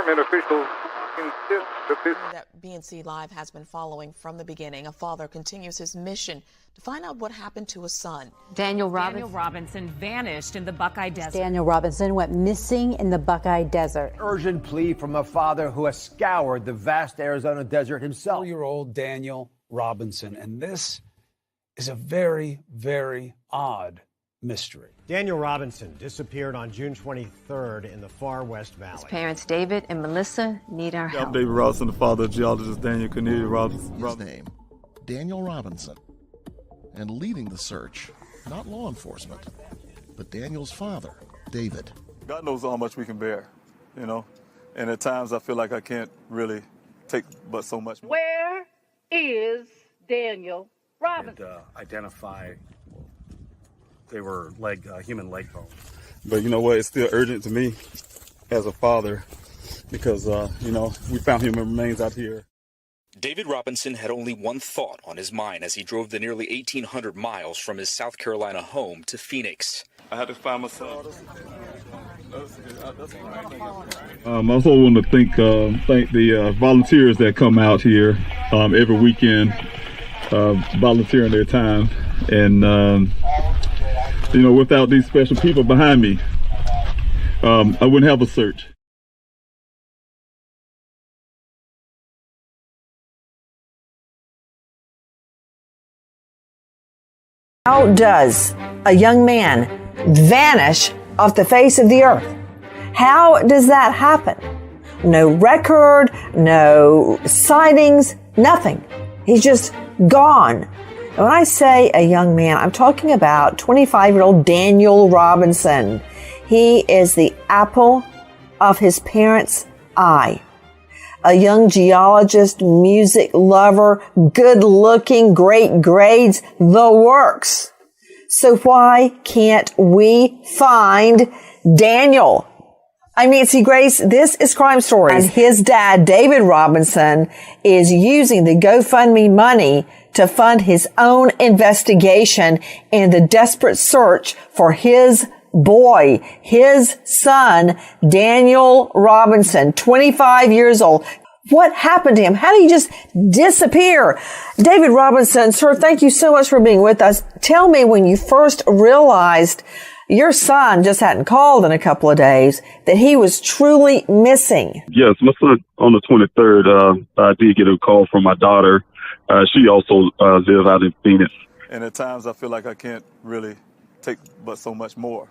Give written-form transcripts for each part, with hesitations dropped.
government officials insist that this... That BNC Live has been following from the beginning. A father continues his mission to find out what happened to his son. Daniel Robinson vanished in the Buckeye Desert. Daniel Robinson went missing in the Buckeye Desert. Urgent plea from a father who has scoured the vast Arizona desert himself. 4-year-old Daniel Robinson, and this is a very, very odd mystery. Daniel Robinson disappeared on June 23rd in the far West Valley. His parents, David and Melissa, need our help. I'm David Robinson, the father of geologist Daniel Cornelius Robinson. His name, Daniel Robinson. And leading the search, not law enforcement, but Daniel's father, David. God knows how much we can bear, you know, and at times I feel like I can't really take but so much more. Where is Daniel Robinson? And identify they were human leg bones. But you know what? It's still urgent to me as a father because, you know, we found human remains out here. David Robinson had only one thought on his mind as he drove the nearly 1,800 miles from his South Carolina home to Phoenix. I had to find my son. I also want to thank the volunteers that come out here every weekend, volunteering their time. And, you know, without these special people behind me, I wouldn't have a search. How does a young man vanish off the face of the earth? How does that happen? No record, no sightings, nothing. He's just gone. And when I say a young man, I'm talking about 25-year-old Daniel Robinson. He is the apple of his parents' eye. A young geologist, music lover, good-looking, great grades, the works. So why can't we find Daniel? I'm Nancy Grace. This is Crime Stories. And his dad, David Robinson, is using the GoFundMe money to fund his own investigation and the desperate search for his boy, his son, Daniel Robinson, 25 years old. What happened to him? How did he just disappear? David Robinson, sir, thank you so much for being with us. Tell me when you first realized your son just hadn't called in a couple of days, that he was truly missing. Yes, my son, on the 23rd, I did get a call from my daughter. She also lives out in Phoenix. And at times I feel like I can't really take but so much more.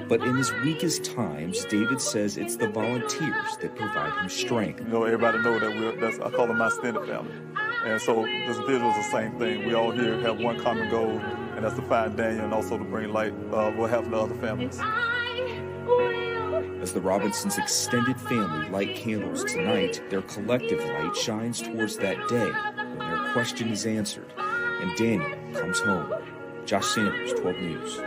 But in his weakest times, David says it's the volunteers that provide him strength. You know, everybody know that I call them my extended family. And so this video is the same thing. We all here have one common goal, and that's to find Daniel and also to bring light what happened to other families. As the Robinsons' extended family light candles tonight, their collective light shines towards that day when their question is answered and Daniel comes home. Josh Sanders, 12 News.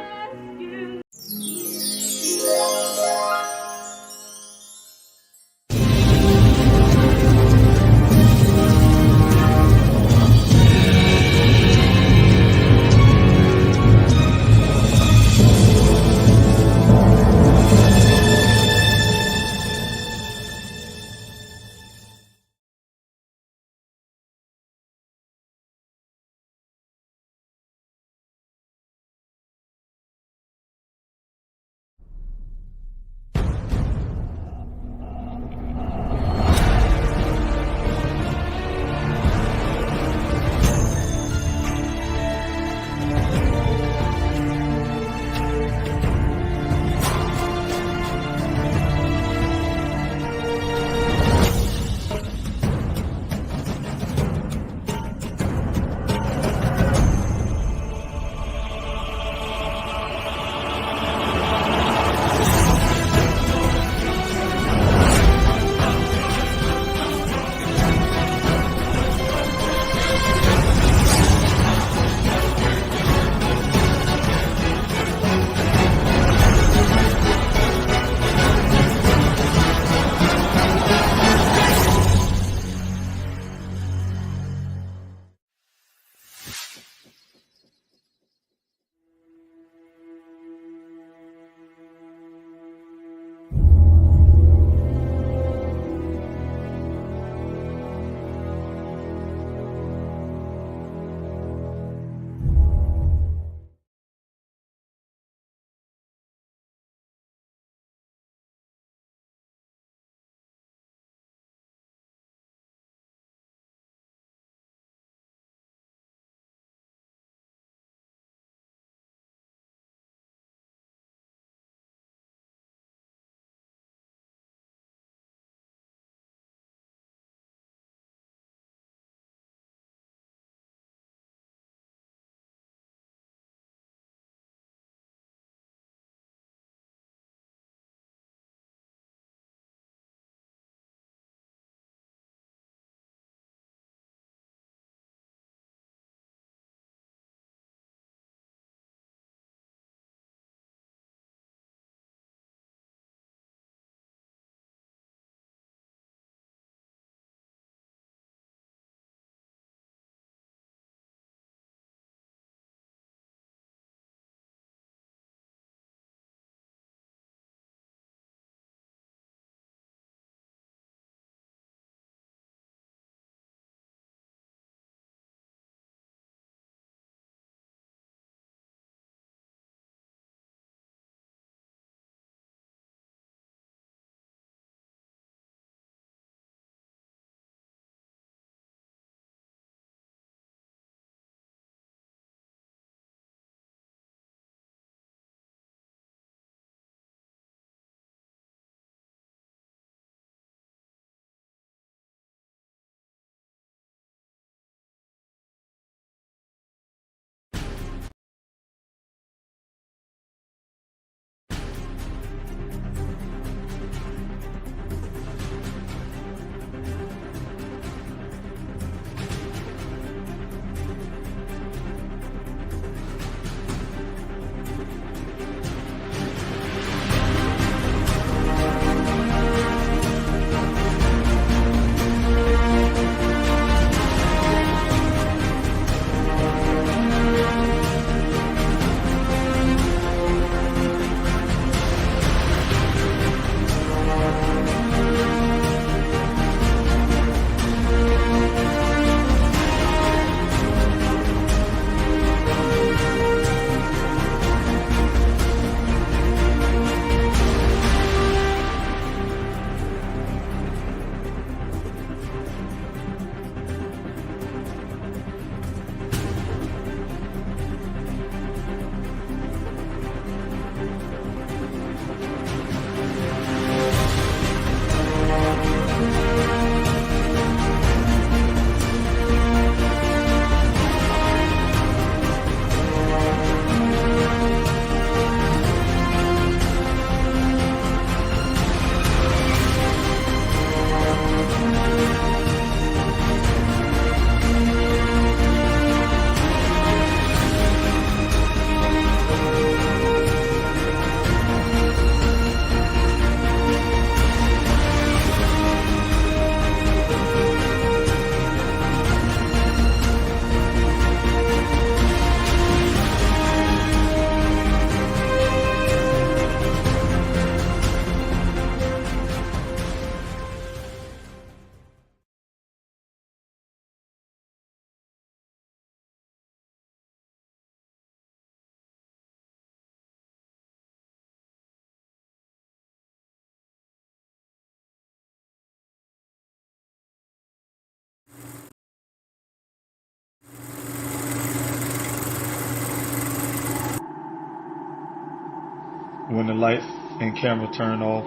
When the lights and camera turn off,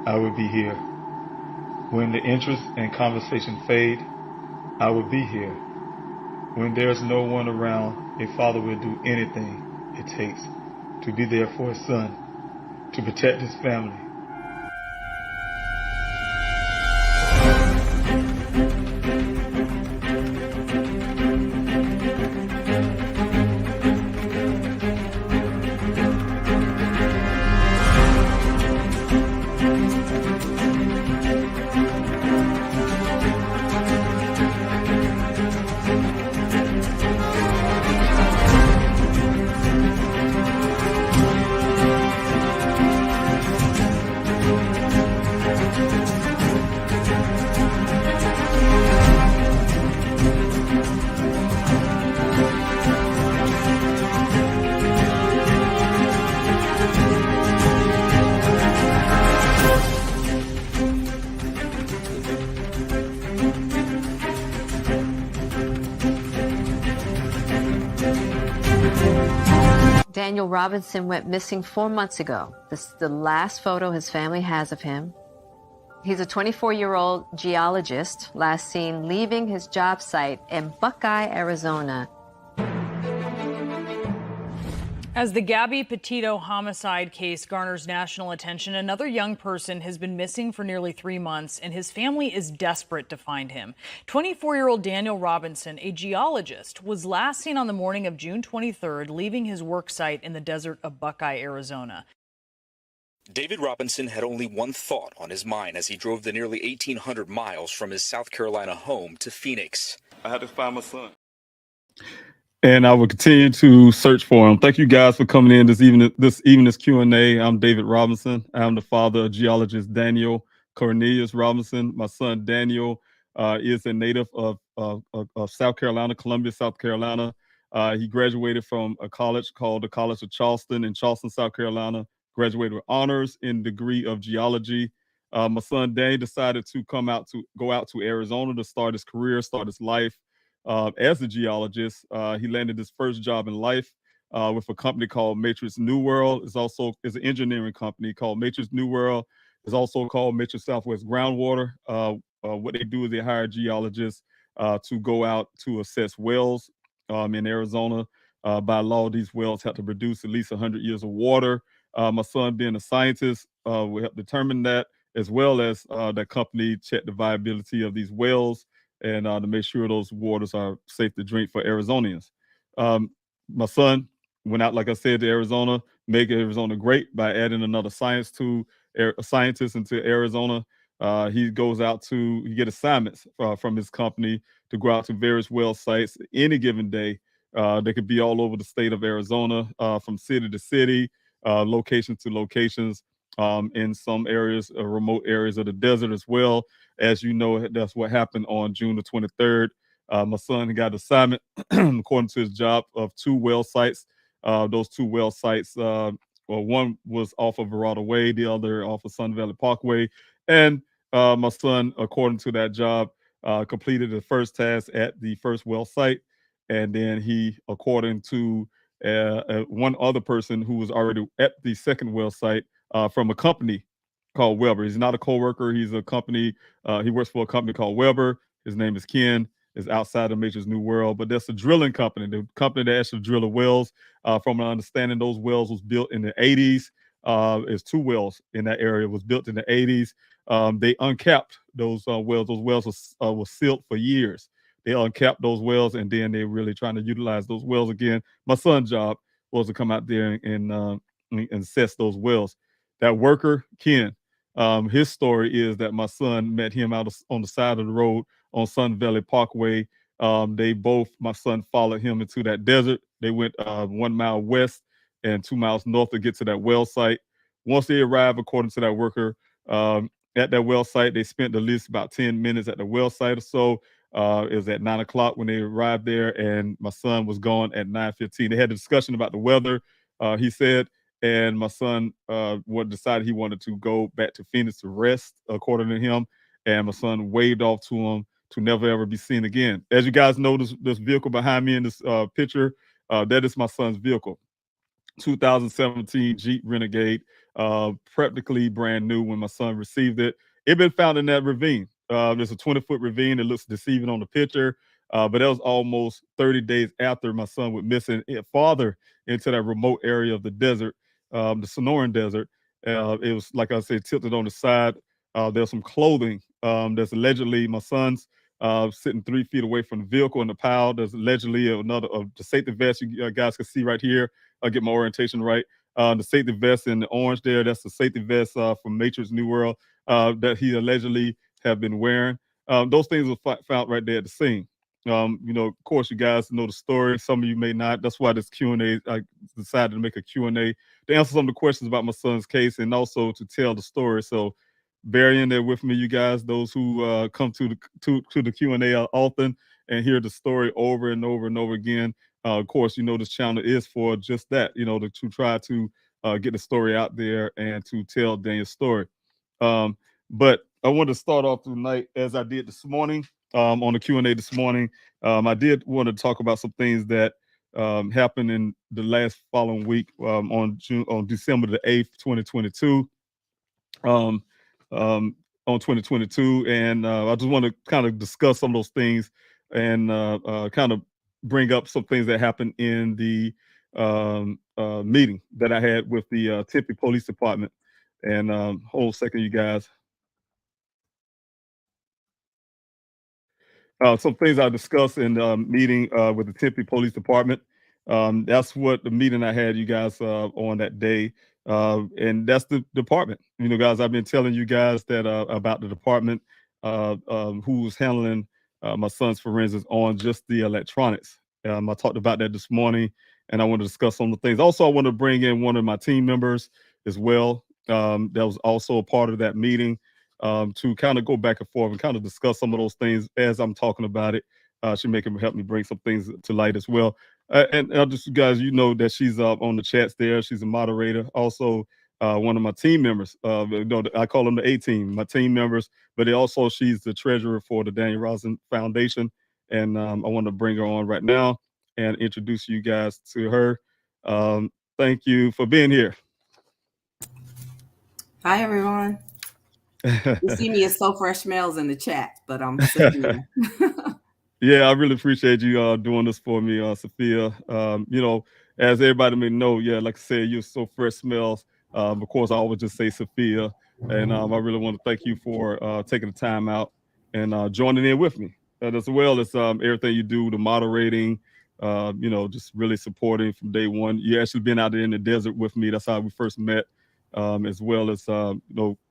I will be here. When the interest and conversation fade, I will be here. When there's no one around, a father will do anything it takes to be there for his son, to protect his family. Daniel Robinson went missing 4 months ago. This is the last photo his family has of him. He's a 24-year-old geologist, last seen leaving his job site in Buckeye, Arizona. As the Gabby Petito homicide case garners national attention, another young person has been missing for nearly 3 months, and his family is desperate to find him. 24-year-old Daniel Robinson, a geologist, was last seen on the morning of June 23rd, leaving his work site in the desert of Buckeye, Arizona. David Robinson had only one thought on his mind as he drove the nearly 1,800 miles from his South Carolina home to Phoenix. I had to find my son. And I will continue to search for him. Thank you guys for coming in this evening's Q&A. I'm David Robinson. I'm the father of geologist Daniel Cornelius Robinson. My son Daniel is a native of South Carolina, Columbia, South Carolina. He graduated from a college called the College of Charleston in Charleston, South Carolina. Graduated with honors in degree of geology. My son Daniel decided to go out to Arizona to start his career, start his life. As a geologist, he landed his first job in life with a company called Matrix New World. It's an engineering company called Matrix New World. It's also called Matrix Southwest Groundwater. What they do is they hire geologists to go out to assess wells in Arizona. By law, these wells have to produce at least 100 years of water. My son, being a scientist, will help determine that, as well as that company check the viability of these wells and to make sure those waters are safe to drink for Arizonians. My son went out, like I said, to Arizona, make Arizona great by adding another scientist into Arizona. He get assignments from his company to go out to various well sites any given day. They could be all over the state of Arizona, from city to city, location to locations. In some areas, remote areas of the desert as well. As you know, that's what happened on June the 23rd. My son got assignment, according to his job, of 2 well sites. Those 2 well sites, one was off of Verrado Way, the other off of Sun Valley Parkway. And my son, according to that job, completed the first task at the first well site. And then he, according to one other person who was already at the second well site, from a company called Weber. He's not a co-worker. He's a company. He works for a company called Weber. His name is Ken. Is outside of Matrix New World, but that's a drilling company. The company that actually drill the wells. From my understanding, those wells was built in the 80s. There's 2 wells in that area. Was built in the 80s. They uncapped those wells. Those wells were sealed for years. They uncapped those wells, and then they're really trying to utilize those wells again. My son's job was to come out there and assess those wells. That worker, Ken, his story is that my son met him out on the side of the road on Sun Valley Parkway. My son followed him into that desert. They went 1 mile west and 2 miles north to get to that well site. Once they arrived, according to that worker, at that well site, they spent at least about 10 minutes at the well site or so. It was at 9 o'clock when they arrived there, and my son was gone at 9:15. They had a discussion about the weather, he said. And my son decided he wanted to go back to Phoenix to rest, according to him. And my son waved off to him to never ever be seen again. As you guys know, this vehicle behind me in this picture, that is my son's vehicle. 2017 Jeep Renegade. practically brand new when my son received it. It been found in that ravine. There's a 20-foot ravine. It looks deceiving on the picture, but that was almost 30 days after my son went missing farther into that remote area of the desert, the Sonoran Desert. It was, like I said, tilted on the side. There's some clothing that's allegedly my son's sitting 3 feet away from the vehicle in the pile. There's allegedly another of the safety vest you guys can see right here. I'll get my orientation right. The safety vest in the orange there, that's the safety vest from Matrix New World that he allegedly have been wearing. Those things were found right there at the scene. Of course, you guys know the story. Some of you may not. That's why this Q&A, I decided to make a Q&A to answer some of the questions about my son's case and also to tell the story. So bear in there with me, you guys, those who come to the Q&A often and hear the story over and over and over again. Of course, this channel is for just that, to try to get the story out there and to tell Daniel's story. But I wanted to start off tonight as I did this morning on the Q&A this morning. I did want to talk about some things that happened in the last following week on December the 8th, 2022. On 2022, and I just want to kind of discuss some of those things and kind of bring up some things that happened in the meeting that I had with the Tempe Police Department. And hold a second, you guys. Some things I discussed in the meeting with the Tempe Police Department. That's what the meeting I had you guys on that day. And that's the department. Guys, I've been telling you guys that about the department who's handling my son's forensics on just the electronics. I talked about that this morning, and I want to discuss some of the things. Also, I want to bring in one of my team members as well. That was also a part of that meeting to kind of go back and forth and kind of discuss some of those things as I'm talking about it. She help me bring some things to light as well. And just guys, that she's on the chats there. She's a moderator. Also, one of my team members. I call them the A team, my team members. But she's the treasurer for the Daniel Robinson Foundation. And I want to bring her on right now and introduce you guys to her. Thank you for being here. Hi, everyone. You see me as So Fresh Smells in the chat, but I'm Sophia. Yeah, I really appreciate you doing this for me, Sophia. As everybody may know, like I said, you're So Fresh Smells. Of course, I always just say Sophia. And I really want to thank you for taking the time out and joining in with me. As well as everything you do, the moderating, just really supporting from day one. You actually been out there in the desert with me. That's how we first met, as well as,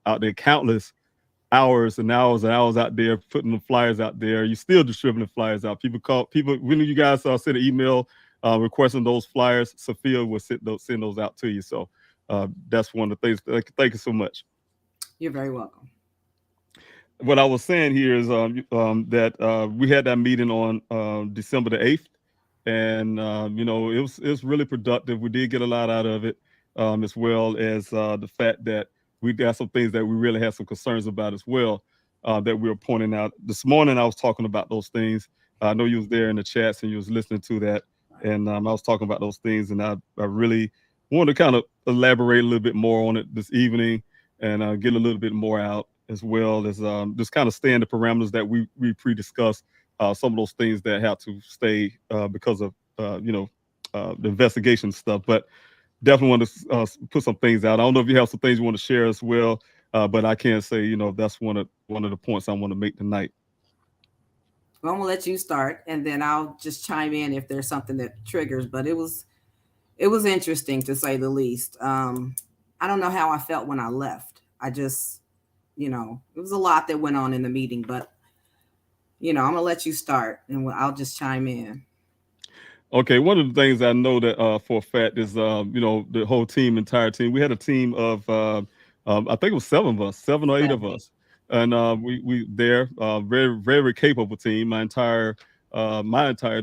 out there countless hours and hours and hours out there putting the flyers out there. You're still distributing flyers out. People when you guys send an email requesting those flyers, Sophia will send those out to you. So that's one of the things. Thank you so much. You're very welcome. What I was saying here is that we had that meeting on December the 8th, and it was really productive. We did get a lot out of it, as well as the fact that we got some things that we really had some concerns about as well, that we were pointing out. This morning, I was talking about those things. I know you was there in the chats and you was listening to that. And I was talking about those things. And I really wanted to kind of elaborate a little bit more on it this evening and get a little bit more out, as well as just kind of stay in the parameters that we pre-discussed, some of those things that have to stay because of, the investigation stuff. But definitely want to put some things out. I don't know if you have some things you want to share as well, but I can say, that's one of the points I want to make tonight. Well, I'm gonna let you start, and then I'll just chime in if there's something that triggers. But it was interesting, to say the least. I don't know how I felt when I left. I just, it was a lot that went on in the meeting. But I'm gonna let you start, and I'll just chime in. Okay, one of the things I know that for a fact is, the whole entire team. We had a team of, I think it was 7 or 8 of us, and we there, very very capable team. My entire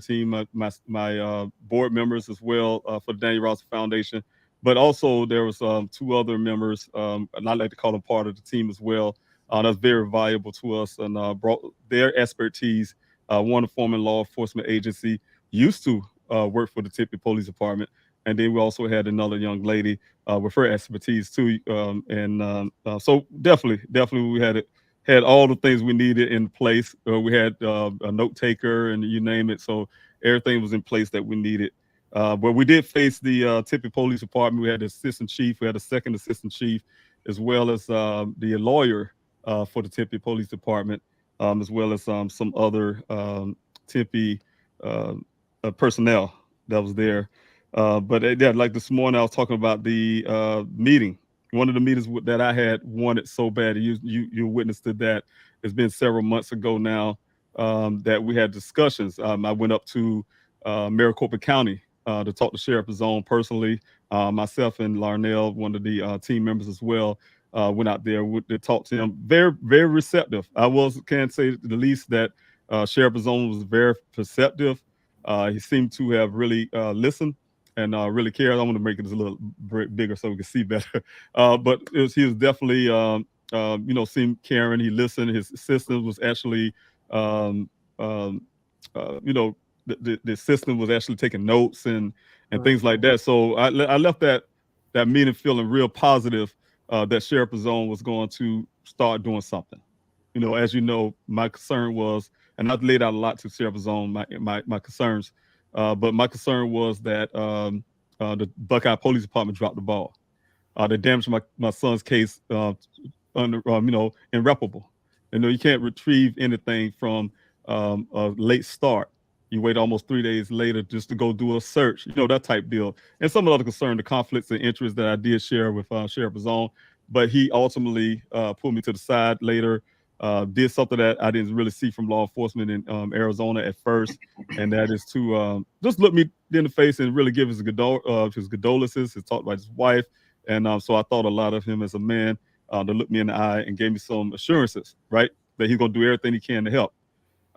team, my board members as well for the Daniel Robinson Foundation, but also there was 2 other members, and I like to call them part of the team as well. That's very valuable to us and brought their expertise. One, a former law enforcement agency, used to work for the Tempe Police Department, And then we also had another young lady with her expertise too. So definitely we had all the things we needed in place. We had a note taker and you name it. So everything was in place that we needed. But we did face the Tipton Police Department. We had the assistant chief, we had a second assistant chief, as well as the lawyer for the Tempe Police Department, as well as some other Tempe personnel that was there. But yeah, like this morning, I was talking about the meeting. One of the meetings that I had wanted so bad, you witnessed to that. It's been several months ago now that we had discussions. I went up to Maricopa County to talk to Sheriff Zone personally. Myself and Larnell, one of the team members as well, went out there to talk to him. Very, very receptive. Can't say the least that Sheriff Zone was very perceptive. He seemed to have really listened and really cared. I want to make it a little bigger so we can see better. But he was definitely, seemed caring. He listened. His assistant was actually, the assistant was actually taking notes and things like that. So I left that meeting feeling real positive that Sheriff Zone was going to start doing something. As you know, my concern was, and I've laid out a lot to Sheriff Zone, my concerns, but my concern was that the Buckeye Police Department dropped the ball. They damaged my son's case irreparable. You can't retrieve anything from a late start. You wait almost 3 days later just to go do a search, that type deal. And some other concern, the conflicts of interest that I did share with Sheriff Zone, but he ultimately pulled me to the side later, did something that I didn't really see from law enforcement in Arizona at first, and that is to just look me in the face and really give his condolences, his talk about his wife. And so I thought a lot of him as a man to look me in the eye and gave me some assurances, right, that he's going to do everything he can to help.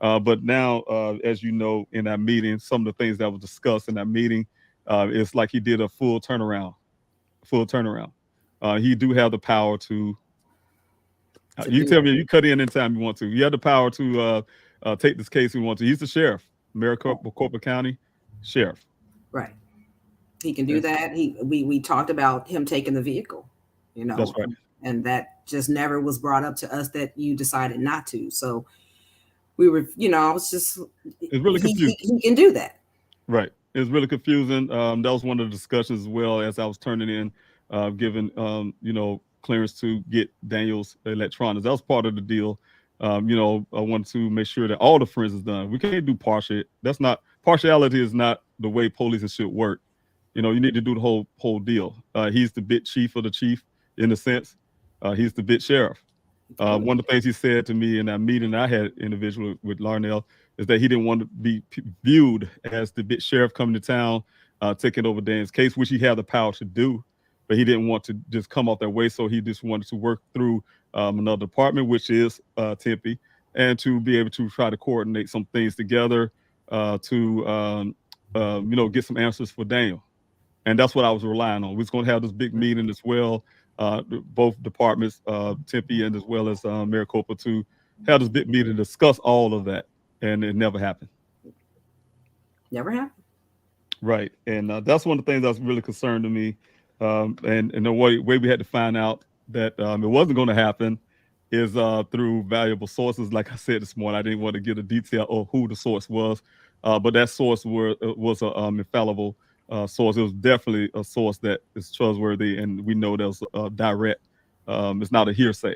But now, as you know, in that meeting, some of the things that was discussed in that meeting, it's like he did a full turnaround. He do have the power to you tell me, you cut in anytime you want to. You have the power to take this case if you want to. He's the sheriff, Maricopa County sheriff. Right. He can do that. We talked about him taking the vehicle, That's right. And that just never was brought up to us that you decided not to. So we were, I was just, it's really confusing. He can do that. Right. It's really confusing. That was one of the discussions as well as I was turning in, giving, clearance to get Daniel's electronics. That was part of the deal. I wanted to make sure that all the forensics is done. We can't do partiality is not the way policing should work. You need to do the whole deal. He's the bit chief of the chief in a sense. He's the bit sheriff. One of the things he said to me in that meeting I had individually with Larnell is that he didn't want to be viewed as the bit sheriff coming to town, taking over Dan's case, which he had the power to do, but he didn't want to just come off that way. So he just wanted to work through another department, which is Tempe, and to be able to try to coordinate some things together to get some answers for Daniel. And that's what I was relying on. We was going to have this big meeting as well, both departments, Tempe and as well as Maricopa, to have this big meeting to discuss all of that. And it never happened. Never happened. Right. And that's one of the things that's really concerned to me. And the way we had to find out that it wasn't going to happen is through valuable sources. Like I said this morning, I didn't want to get a detail of who the source was, but that source was an infallible source. It was definitely a source that is trustworthy, and we know that was direct. It's not a hearsay,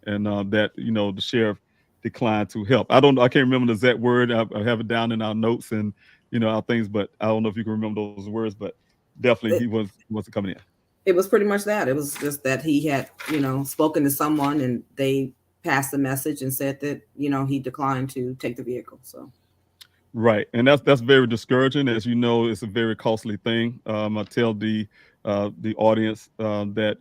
and that the sheriff declined to help. I can't remember the exact word. I have it down in our notes and our things, but I don't know if you can remember those words. But definitely, he wasn't coming in. It was pretty much that. It was just that he had spoken to someone, and they passed the message and said that he declined to take the vehicle. So. Right, and that's very discouraging. As you know, it's a very costly thing. I tell the audience that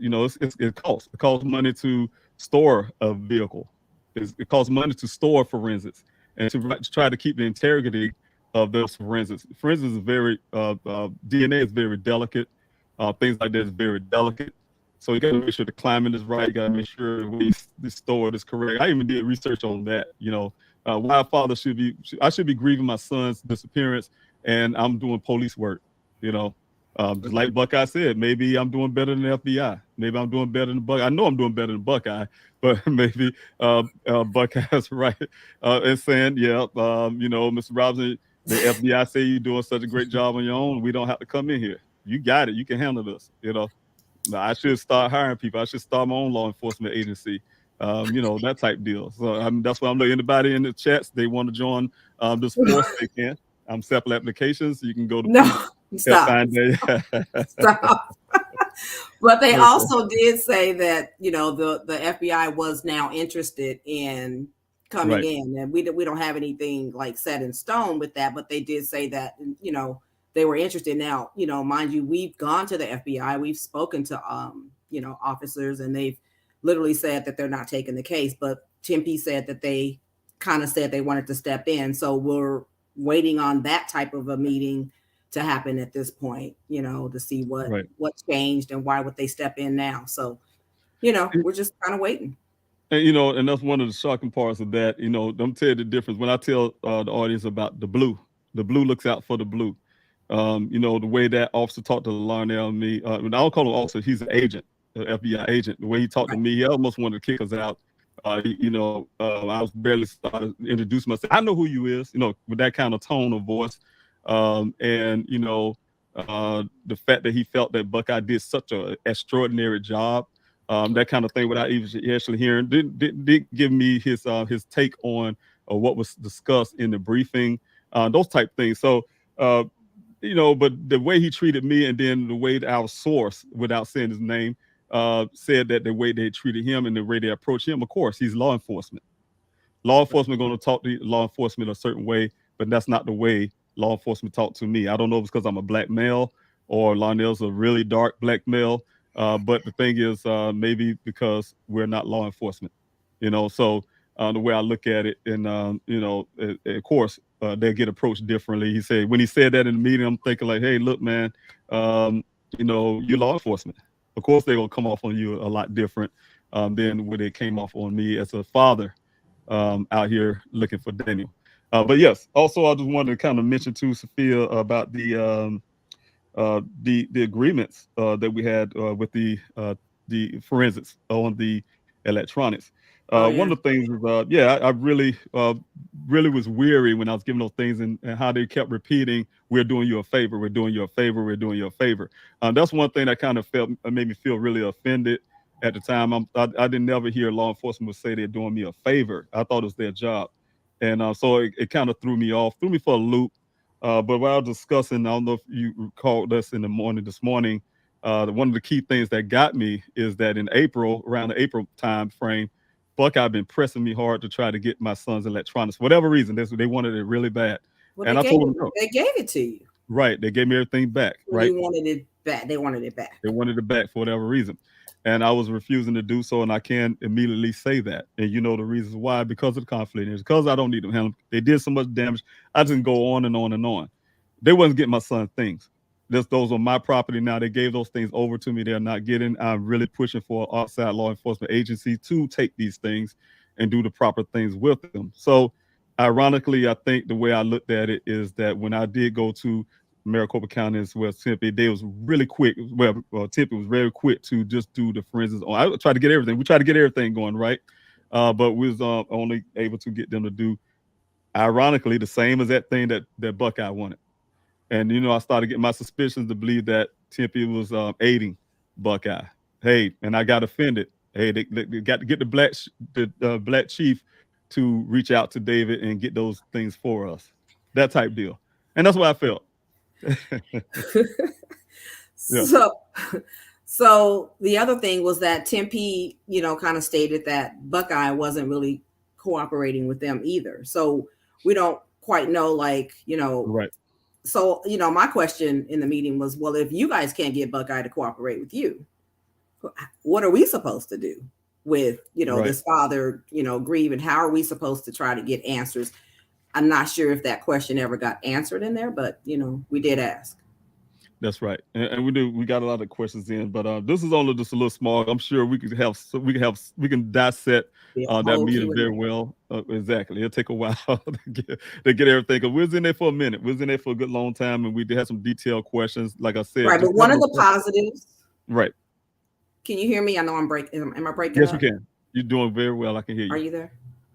it costs money to store a vehicle. It costs money to store forensics and to try to keep the integrity of those forensics. Forensics is very DNA is very delicate. Things like that is very delicate. So you got to make sure the climate is right. You got to make sure the store is correct. I even did research on that. Why a father I should be grieving my son's disappearance, and I'm doing police work. Just like Buckeye said, maybe I'm doing better than the FBI. Maybe I'm doing better than Buckeye. I know I'm doing better than Buckeye, but maybe Buckeye's right in saying, yeah, Mr. Robinson, the FBI say you're doing such a great job on your own. We don't have to come in here. You got it. You can handle this. I should start hiring people. I should start my own law enforcement agency. That type deal. So that's why I'm looking. Anybody in the chats, they want to join this force, they can. Sample applications. You can go to Stop. Stop. But they also did say that, the FBI was now interested in coming in, and we don't have anything like set in stone with that, but they did say that, they were interested. Now, mind you, we've gone to the FBI, we've spoken to, officers, and they've literally said that they're not taking the case, but Tempe said that they kind of said they wanted to step in. So we're waiting on that type of a meeting to happen at this point, to see what's changed and why would they step in now. So, we're just kind of waiting. And, and that's one of the shocking parts of that, I'm tell you the difference. When I tell the audience about the blue looks out for the blue. The way that officer talked to Larnell and me, I don't call him officer, he's an agent, an FBI agent. The way he talked to me, he almost wanted to kick us out. I was barely started introducing myself. I know who you is, with that kind of tone of voice. The fact that he felt that Buckeye did such an extraordinary job, that kind of thing, without even actually hearing, did give me his take on what was discussed in the briefing, those type things. So, but the way he treated me, and then the way that our source, without saying his name, said that the way they treated him and the way they approached him, of course, he's law enforcement. Law enforcement going to talk to law enforcement a certain way, but that's not the way law enforcement talk to me. I don't know if it's because I'm a black male or Larnell's a really dark black male, but the thing is, maybe because we're not law enforcement, so the way I look at it, and, of course, they get approached differently. When he said that in the meeting, I'm thinking like, hey, look, man, you're law enforcement. Of course, they're going to come off on you a lot different than when they came off on me as a father out here looking for Daniel. But yes, also I just wanted to kind of mention to Sophia about the agreements that we had with the forensics on the electronics. One of the things is, I really was weary when I was giving those things, and how they kept repeating, "We're doing you a favor, we're doing you a favor, we're doing you a favor." That's one thing that kind of made me feel really offended at the time. I didn't never hear law enforcement would say they're doing me a favor. I thought it was their job, and so it kind of threw me for a loop. But while I was discussing, I don't know if you recalled us in the morning this morning. One of the key things that got me is that in April, around the April time frame, Buckeye been pressing me hard to try to get my son's electronics. For whatever reason, they wanted it really bad. Well, and I told them, no. They gave it to you. Right. They gave me everything back. Right. You wanted it back. They wanted it back. They wanted it back for whatever reason. And I was refusing to do so. And I can immediately say that. And you know the reasons why, because of the conflict. It's because I don't need them handled. They did so much damage. I just go on and on and on. They wasn't getting my son things. Those are my property now. They gave those things over to me. They're not getting. I'm really pushing for an outside law enforcement agency to take these things and do the proper things with them. So ironically, I think the way I looked at it is that when I did go to Maricopa County as well, Tempe, they was really quick. Well, Tempe was very quick to just do the forensics. I tried to get everything. We tried to get everything going, right? But we was only able to get them to do, ironically, the same as that thing that Buckeye wanted. And, I started getting my suspicions to believe that Tempe was aiding Buckeye. Hey, and I got offended. Hey, they got to get the black chief to reach out to David and get those things for us. That type deal. And that's what I felt. Yeah. So the other thing was that Tempe, kind of stated that Buckeye wasn't really cooperating with them either. So we don't quite know, Right. So, my question in the meeting was, well, if you guys can't get Buckeye to cooperate with you, what are we supposed to do with, Right. this father, grieving? How are we supposed to try to get answers? I'm not sure if that question ever got answered in there, but, we did ask. That's right, and we got a lot of questions in, but this is only just a little small. I'm sure we can dissect that meeting very well. Exactly, it'll take a while to get everything. Cause we was in there for a minute. We was in there for a good long time, and we did have some detailed questions. Like I said, right. But one of the positives, right? Can you hear me? I know I'm breaking. Am I breaking? Yes, up? we can. You're doing very well. I can hear you. Are you there?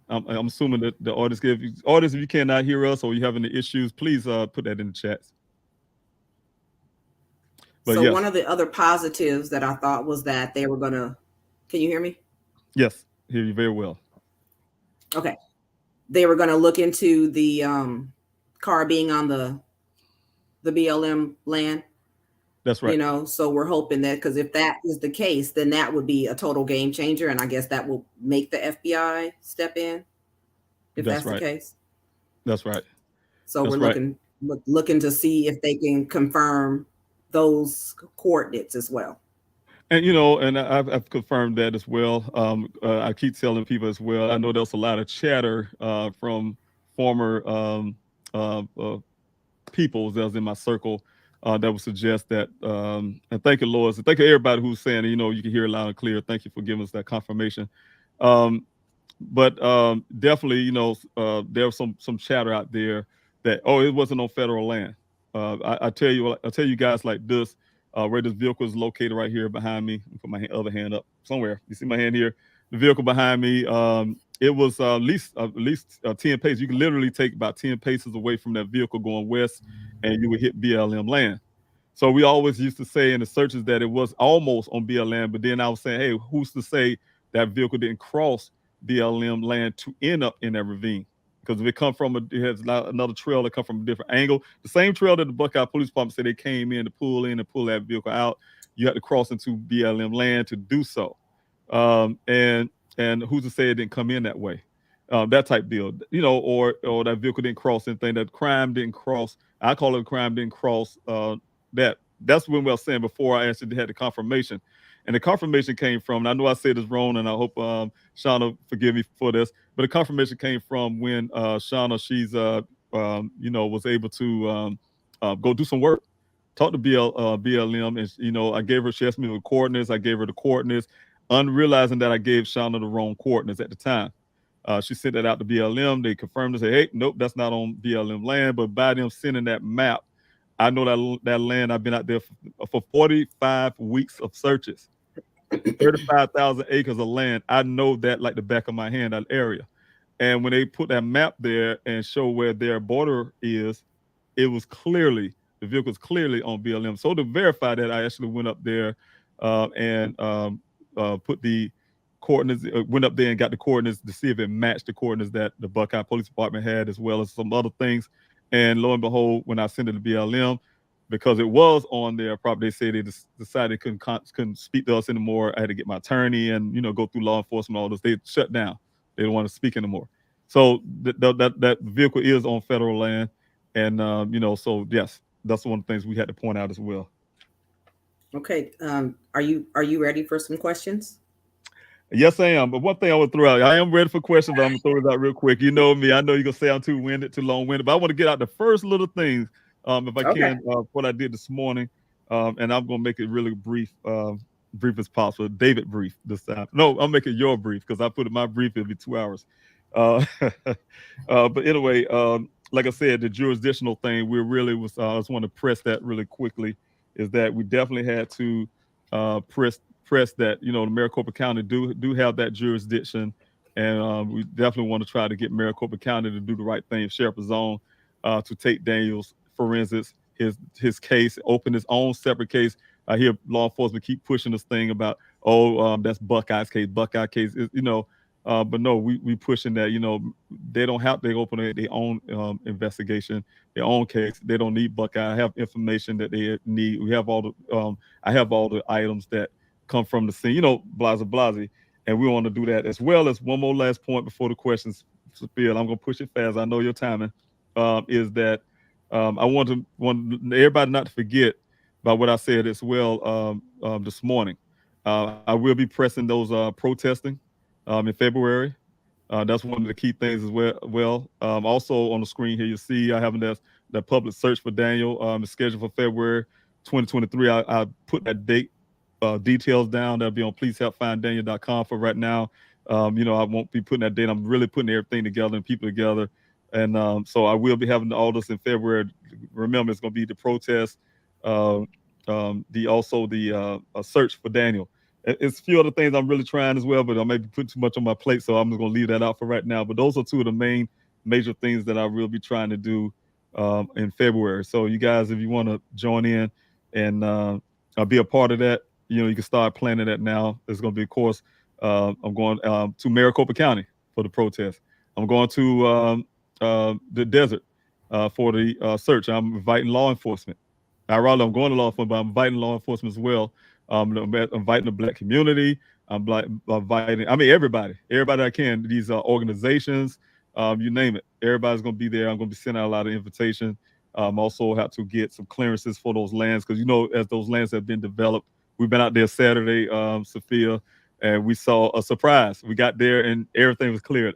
I'm assuming that the audience, if you cannot hear us or you have any issues, please put that in the chats. But so yes. One of the other positives that I thought was that they were gonna. Can you hear me? Yes, hear you very well. Okay, they were gonna look into the car being on the BLM land. That's right. You know, so we're hoping that, because if that is the case, then that would be a total game changer, and I guess that will make the FBI step in. If that's right. the case. That's right. So that's we're looking to see if they can confirm those coordinates as well. And and I've confirmed that as well. I keep telling people as well. I know there's a lot of chatter from former people that was in my circle that would suggest that. And thank you, Lois. And thank you, everybody who's saying, you can hear it loud and clear. Thank you for giving us that confirmation. But definitely, there's some chatter out there that it wasn't on federal land. I'll tell you guys like this. Where this vehicle is located right here behind me. Put my other hand up somewhere. You see my hand here? The vehicle behind me. It was at least 10 paces. You can literally take about 10 paces away from that vehicle going west, and you would hit BLM land. So we always used to say in the searches that it was almost on BLM, but then I was saying, hey, who's to say that vehicle didn't cross BLM land to end up in that ravine? Because if it has another trail that come from a different angle, the same trail that the Buckeye Police Department said they came in to pull that vehicle out, you have to cross into BLM land to do so. And who's to say it didn't come in that way? That type deal, or that vehicle didn't cross anything, that crime didn't cross. I call it a crime didn't cross that. That's when we were saying before I actually had the confirmation. And the confirmation came from, and I know I said this wrong, and I hope Shauna forgive me for this, but the confirmation came from when Shauna, she's, was able to go do some work, talk to BLM, and, I gave her, she asked me the coordinates, I gave her the coordinates, unrealizing that I gave Shauna the wrong coordinates at the time. She sent that out to BLM, they confirmed and said, hey, nope, that's not on BLM land, but by them sending that map, I know that land, I've been out there for 45 weeks of searches. 35,000 acres of land. I know that like the back of my hand, that area. And when they put that map there and show where their border is, the vehicle was clearly on BLM. So to verify that, I actually went up there and put the coordinates, went up there and got the coordinates to see if it matched the coordinates that the Buckeye Police Department had, as well as some other things. And lo and behold, when I sent it to BLM, because it was on their property, they said they decided they couldn't speak to us anymore. I had to get my attorney and go through law enforcement, all this. They shut down. They don't want to speak anymore. So that vehicle is on federal land, and so yes, that's one of the things we had to point out as well. Okay, are you ready for some questions? Yes, I am. But one thing I would throw out, I am ready for questions, but I'm gonna throw it out real quick. You know me. I know you're gonna say I'm too long-winded, but I want to get out the first little things. If I can, what I did this morning, and I'm gonna make it really brief as possible. David brief this time. No, I'll make it your brief because I put it my brief. It'll be 2 hours. But anyway, like I said, the jurisdictional thing, we really was. I just want to press that really quickly. Is that we definitely had to press that the Maricopa County do have that jurisdiction, and we definitely want to try to get Maricopa County to do the right thing, sheriff his own, to take Daniel's forensics, his case, open his own separate case. I hear law enforcement keep pushing this thing about that's Buckeye's case, but no, we pushing that. They don't have to open their own investigation, their own case. They don't need Buckeye. I have information that they need. We have all the I have all the items that come from the scene, blase, and we want to do that, as well as one more last point before the questions spill. I'm gonna push it fast. I know your timing is that I want everybody not to forget about what I said as well this morning. I will be pressing those protesting in February. That's one of the key things as well. Also on the screen here, you see I have that public search for Daniel is scheduled for February 2023. I put that date details down. That'll be on pleasehelpfinddaniel.com for right now. I won't be putting that date. I'm really putting everything together and people together. And so I will be having all this in February. Remember, it's going to be the protest, a search for Daniel. It's a few other things I'm really trying as well, but I may be putting too much on my plate, so I'm just going to leave that out for right now. But those are two of the major things that I will be trying to do in February. So you guys, if you want to join in and be a part of that, you can start planning that now. There's going to be, of course, I'm going to Maricopa County for the protest. I'm going to the desert for the search. I'm inviting law enforcement. I'm going to law enforcement, but I'm inviting law enforcement as well. I'm inviting the Black community. I'm inviting, everybody I can, these organizations, you name it. Everybody's going to be there. I'm going to be sending out a lot of invitations. Also have to get some clearances for those lands because, as those lands have been developed, we've been out there Saturday, Sophia, and we saw a surprise. We got there and everything was cleared.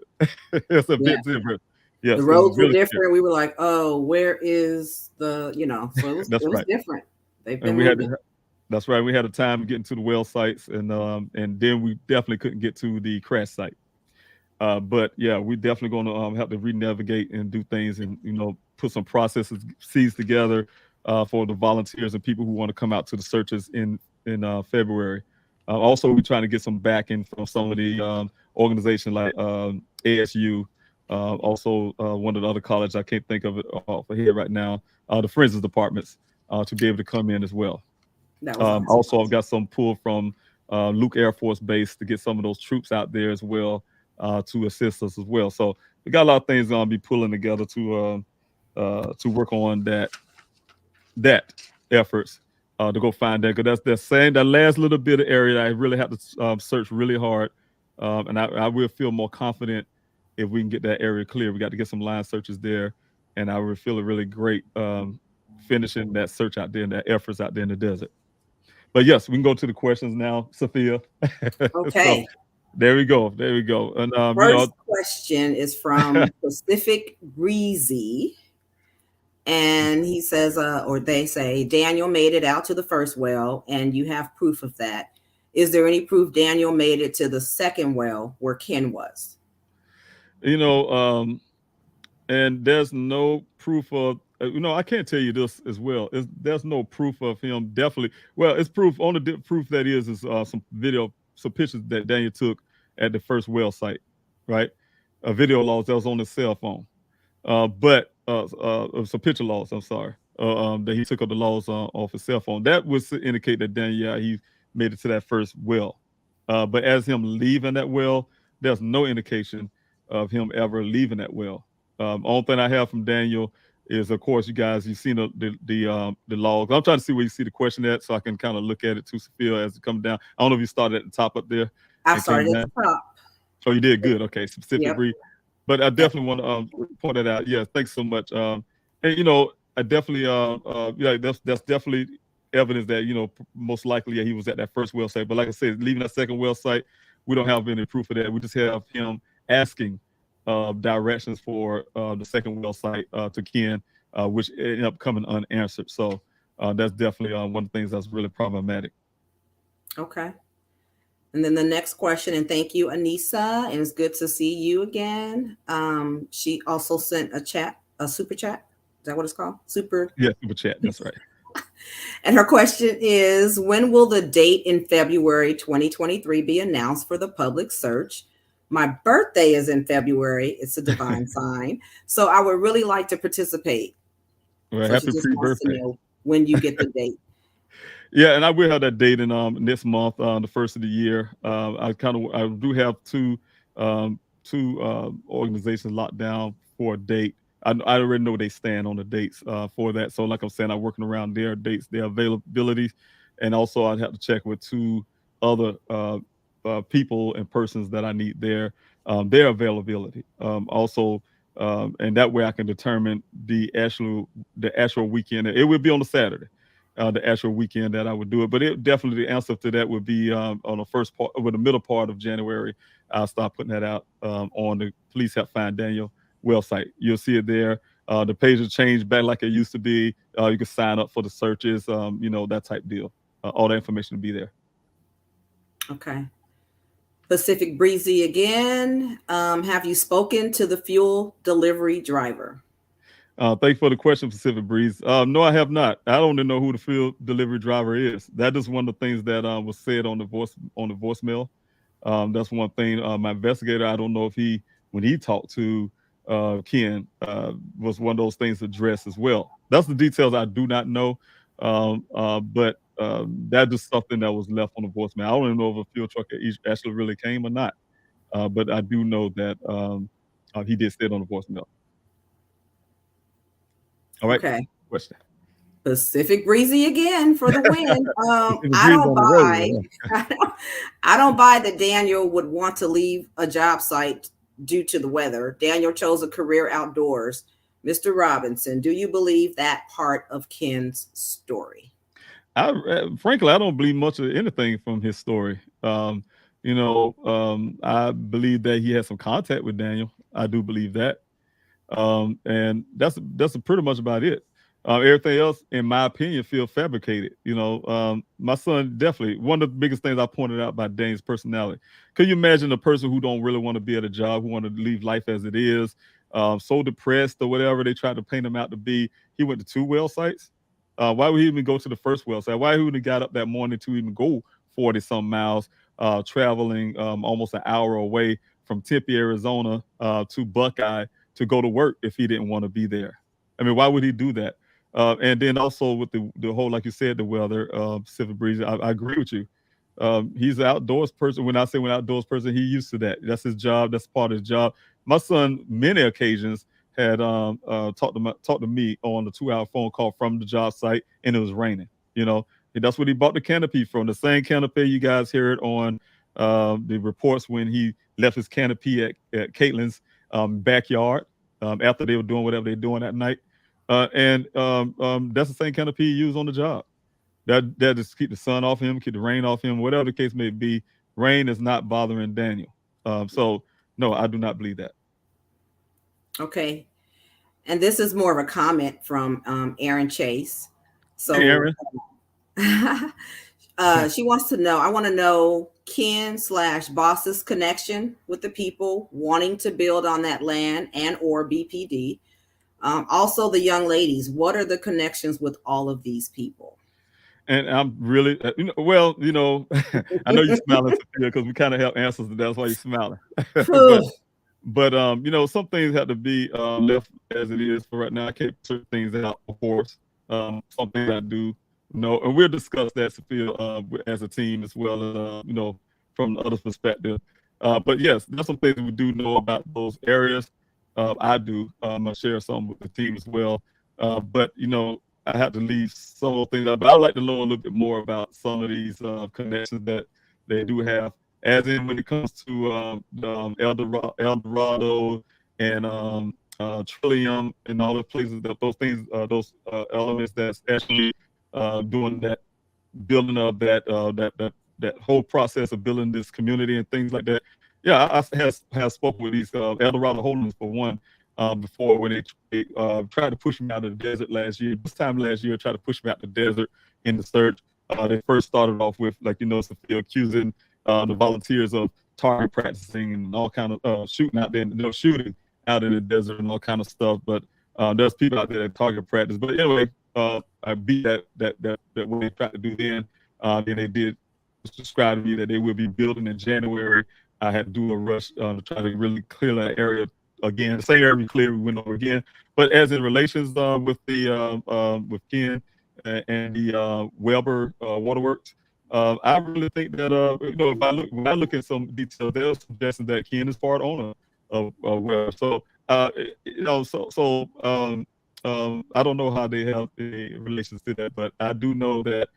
It's a bit different. Yes, the roads were really different. Clear. We were like, oh, where is the, so it was, That's right. different. They've been and we moving. That's right. We had a time getting to the well sites and then we definitely couldn't get to the crash site. But yeah, we definitely going to have to re-navigate and do things and, put some processes together for the volunteers and people who want to come out to the searches in February. Also, we're trying to get some backing from some of the organizations like ASU, also one of the other colleges, I can't think of it off the head right now, the forensics departments to be able to come in as well. Awesome. Also, I've got some pull from Luke Air Force Base to get some of those troops out there as well to assist us as well. So we got a lot of things going to be pulling together to work on that efforts to go find that. Because that's that last little bit of area that I really have to search really hard. And I will feel more confident if we can get that area clear. We got to get some line searches there. And I will feel really great finishing that search out there and that efforts out there in the desert. But yes, we can go to the questions now, Sophia. Okay. So, there we go. And first question is from Pacific Breezy. And he says, or they say, Daniel made it out to the first well, and you have proof of that. Is there any proof Daniel made it to the second well where Ken was? And there's no proof of, I can't tell you this as well. There's no proof of him definitely. Well, it's proof. Only proof that is some pictures that Daniel took at the first well site, right? Video logs that was on his cell phone. But some picture logs, I'm sorry, that he took of the logs off his cell phone. That would indicate that Daniel, he made it to that first well. But as him leaving that well, there's no indication of him ever leaving that well. Only thing I have from Daniel is, of course, you guys, you've seen the logs. I'm trying to see where you see the question at so I can kind of look at it too, Sophia, as it comes down. I don't know if you started at the top up there. I started at the top. Oh, you did good. Okay, specific brief. But I definitely want to point that out. Yeah, thanks so much. And I definitely that's definitely evidence that most likely he was at that first well site. But like I said, leaving that second well site, we don't have any proof of that. We just have him asking directions for the second well site to Ken, which ended up coming unanswered. So that's definitely one of the things that's really problematic. Okay. And then the next question, and thank you, Anissa, and it's good to see you again. She also sent a super chat. Is that what it's called? Super chat. That's right. And her question is, when will the date in February 2023 be announced for the public search? My birthday is in February. It's a divine sign. So I would really like to participate. Well, so happy pre-birthday. When you get the date. Yeah, and I will have that date in this month, the first of the year. I do have two organizations locked down for a date. I already know they stand on the dates for that. So like I'm saying, I'm working around their dates, their availabilities, and also I'd have to check with two other people and persons that I need their availability. And that way I can determine the actual weekend. It will be on the Saturday. The actual weekend that I would do it, but definitely the answer to that would be on the first part, with the middle part of January. I'll start putting that out on the Please Help Find Daniel website. You'll see it there. The page has changed back like it used to be. You can sign up for the searches, that type deal. All that information will be there. Okay. Pacific Breezy again. Have you spoken to the fuel delivery driver? Thank you for the question, Pacific Breeze. No, I have not. I don't even know who the field delivery driver is. That is one of the things that was said on the voicemail. That's one thing. My investigator, I don't know if when he talked to Ken, was one of those things addressed as well. That's the details I do not know. But that is something that was left on the voicemail. I don't even know if a fuel truck actually really came or not. But I do know that he did say it on the voicemail. All right. Okay. Question. Pacific Breezy again for the win. I don't buy that Daniel would want to leave a job site due to the weather. Daniel chose a career outdoors. Mr. Robinson, do you believe that part of Ken's story? Frankly, I don't believe much of anything from his story. I believe that he had some contact with Daniel. I do believe that. And that's pretty much about it. Everything else, in my opinion, feel fabricated. My son definitely, one of the biggest things I pointed out about Dane's personality. Could you imagine a person who don't really want to be at a job, who want to leave life as it is, so depressed or whatever they tried to paint him out to be? He went to 2 well sites. Why would he even go to the first well site? Why would he got up that morning to even go 40-some miles, traveling almost an hour away from Tempe, Arizona, to Buckeye to go to work if he didn't want to be there? I mean, why would he do that? And then also with the whole, like you said, the weather, Pacific Breeze, I agree with you. He's an outdoors person. When I say an outdoors person, he used to that. That's his job. That's part of his job. My son, many occasions, had talked to me on the 2-hour phone call from the job site, and it was raining. That's what he bought the canopy from. The same canopy you guys heard on the reports when he left his canopy at Caitlin's backyard after they were doing whatever they're doing that night. And that's the same canopy he used on the job. That just keep the sun off him, keep the rain off him, whatever the case may be. Rain is not bothering Daniel. So no, I do not believe that. Okay. And this is more of a comment from Aaron Chase. So hey, Aaron. She wants to know, I want to know Ken/boss's connection with the people wanting to build on that land and or BPD. Also the young ladies, what are the connections with all of these people? And I'm really, I know you're smiling, Sophia, because we kind of have answers to that. That's why you're smiling. But some things have to be left as it is for right now. I can't put things out, of course. Some things I do know, and we'll discuss that, Sophia, as a team as well as, from the other perspective. But yes, there's some things we do know about those areas. I do. I share some with the team as well. But I have to leave some of the things out. But I'd like to know a little bit more about some of these connections that they do have. As in when it comes to El Dorado and Trillium and all the places, those elements that's actually doing that, building up that whole process of building this community and things like that. Yeah, I have spoken with these El Dorado Holdings for one before when they tried to push me out of the desert last year. This time last year, tried to push me out the desert in the search. They first started off with, Sophia, accusing the volunteers of target practicing and all kind of shooting out there, shooting out in the desert and all kind of stuff. But there's people out there that target practice. But anyway, I beat that what they tried to do then. Then they did describe to me that they will be building in January. I had to do a rush to try to really clear that area again. The same area we cleared, we went over again. But as in relations with with Ken and the Weber Waterworks, I really think that when I look at some details, they're suggesting that Ken is part owner of Weber. So I don't know how they have the relations to that, but I do know that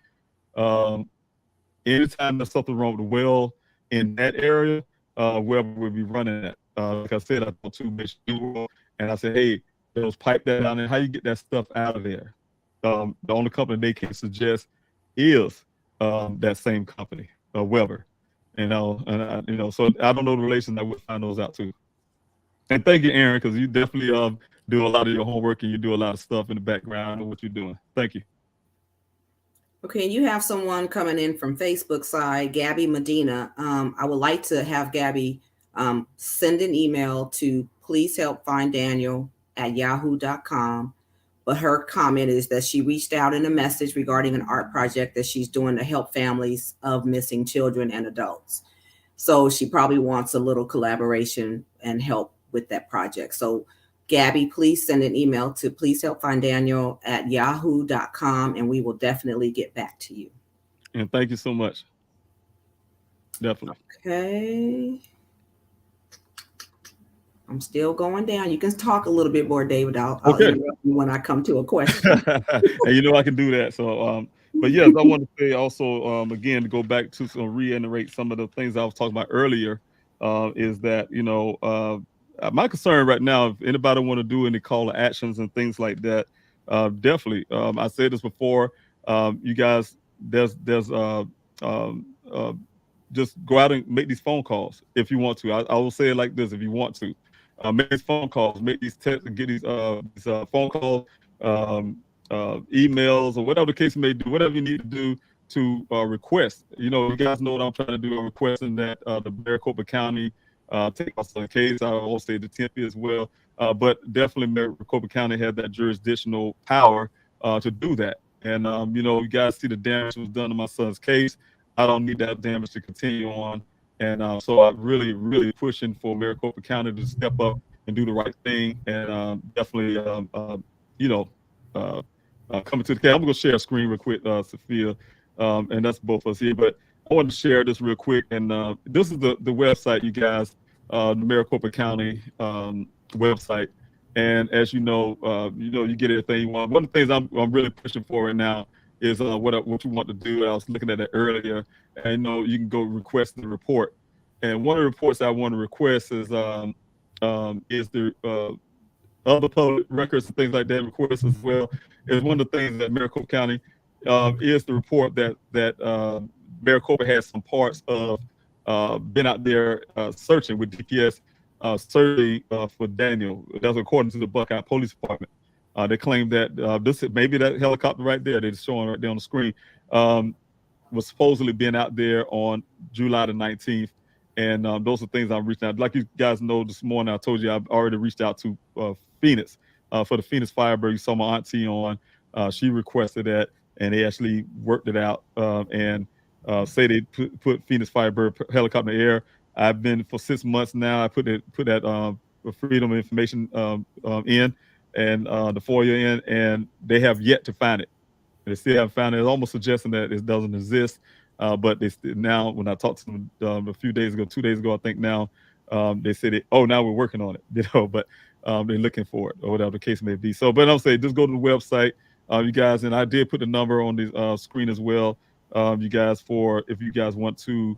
anytime there's something wrong with the well in that area, Weber will be running that. Like I said, I talked to Mitch and I said, hey, those pipe that down there, how you get that stuff out of there? The only company they can suggest is that same company, Weber. So I don't know the relation. I would find those out too. And thank you, Aaron, because you definitely do a lot of your homework and you do a lot of stuff in the background of what you're doing. Thank you. Okay, you have someone coming in from Facebook side, Gabby Medina. I would like to have Gabby send an email to pleasehelpfinddaniel@yahoo.com. But her comment is that she reached out in a message regarding an art project that she's doing to help families of missing children and adults. So she probably wants a little collaboration and help with that project. So Gabby, please send an email to pleasehelpfinddaniel@yahoo.com and we will definitely get back to you. And thank you so much. Definitely. Okay. I'm still going down. You can talk a little bit more, David. I'll interrupt you when I come to a question. And you know I can do that. So, but yes, I want to say also, again, to go back to reiterate some of the things I was talking about earlier, is that, you know, my concern right now, if anybody want to do any call to actions and things like that, definitely. I said this before, you guys, just go out and make these phone calls if you want to. I will say it like this: if you want to, make these phone calls, make these texts, and get these phone calls, emails, or whatever the case may do, whatever you need to do to request. You know, you guys know what I'm trying to do. I'm requesting that the Maricopa County take us on the case. I will also say the Tempe as well, but definitely Maricopa County had that jurisdictional power to do that. And you know, you guys see the damage that was done to my son's case. I don't need that damage to continue on. And so I'm really pushing for Maricopa County to step up and do the right thing. And definitely, you know, coming to the case. I'm going to share a screen real quick, Sophia, and that's both of us here. But I want to share this real quick. And this is the website, you guys, the Maricopa County website. And as you know, you get everything you want. One of the things I'm really pushing for right now is what you want to do. I was looking at it earlier, and you know, you can go request the report. And one of the reports I want to request is the other public records and things like that requests as well. Is one of the things that Maricopa County is the report that Maricopa has some parts of been out there searching with GPS, searching for Daniel. That's according to the Buckeye Police Department. They claim that maybe that helicopter right there, they're showing right there on the screen, was supposedly being out there on July the 19th. And those are things I'm reaching out. Like you guys know, this morning I told you I've already reached out to Phoenix for the Phoenix Firebird. You saw my auntie on. She requested that, and they actually worked it out and say they put Phoenix Firebird helicopter in the air. I've been for 6 months now. I put that Freedom of Information in. And the FOIA in, and they have yet to find it. They still haven't found it. It's almost suggesting that it doesn't exist. But they now, when I talked to them a few days ago, 2 days ago, I think now, they said, now we're working on it, you know, but they're looking for it or whatever the case may be. So, but I'm saying, just go to the website, you guys, and I did put the number on the screen as well, you guys, if you guys want to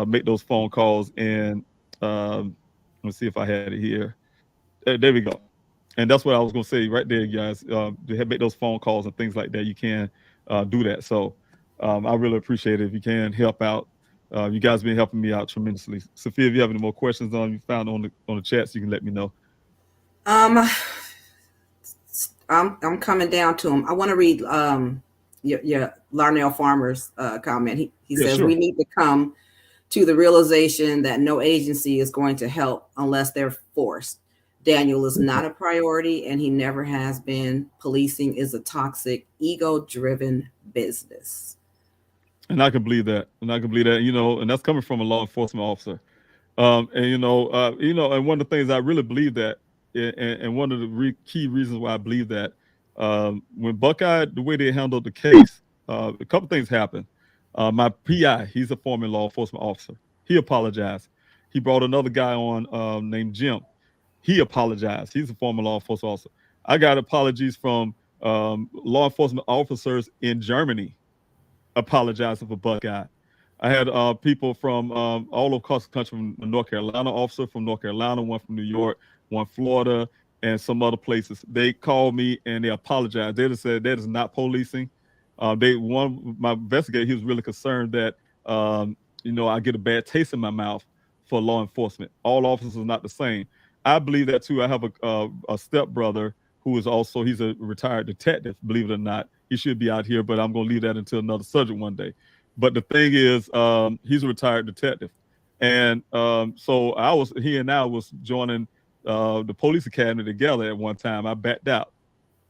make those phone calls. And let's see if I had it here. There we go. And that's what I was going to say right there, guys. To make those phone calls and things like that, you can do that. So I really appreciate it if you can help out. You guys have been helping me out tremendously. Sophia, if you have any more questions you found on the chats, you can let me know. I'm coming down to them. I want to read your Larnell Farmer's comment. He says, sure. We need to come to the realization that no agency is going to help unless they're forced. Daniel is not a priority, and he never has been. Policing is a toxic, ego-driven business. And I can believe that. You know, and that's coming from a law enforcement officer. And and one of the things I really believe that, and one of the key reasons why I believe that, when Buckeye, the way they handled the case, a couple things happened. My PI, he's a former law enforcement officer. He apologized. He brought another guy on named Jim. He apologized. He's a former law enforcement officer. I got apologies from law enforcement officers in Germany apologizing for Buckeye. I had people from all across the country, from North Carolina officer from North Carolina, one from New York, one Florida, and some other places. They called me and they apologized. They just said that is not policing. My investigator, he was really concerned that I get a bad taste in my mouth for law enforcement. All officers are not the same. I believe that too. I have a stepbrother who is also, he's a retired detective, believe it or not. He should be out here, but I'm going to leave that until another subject one day. But the thing is, he's a retired detective. And so he and I was joining the police academy together at one time. I backed out.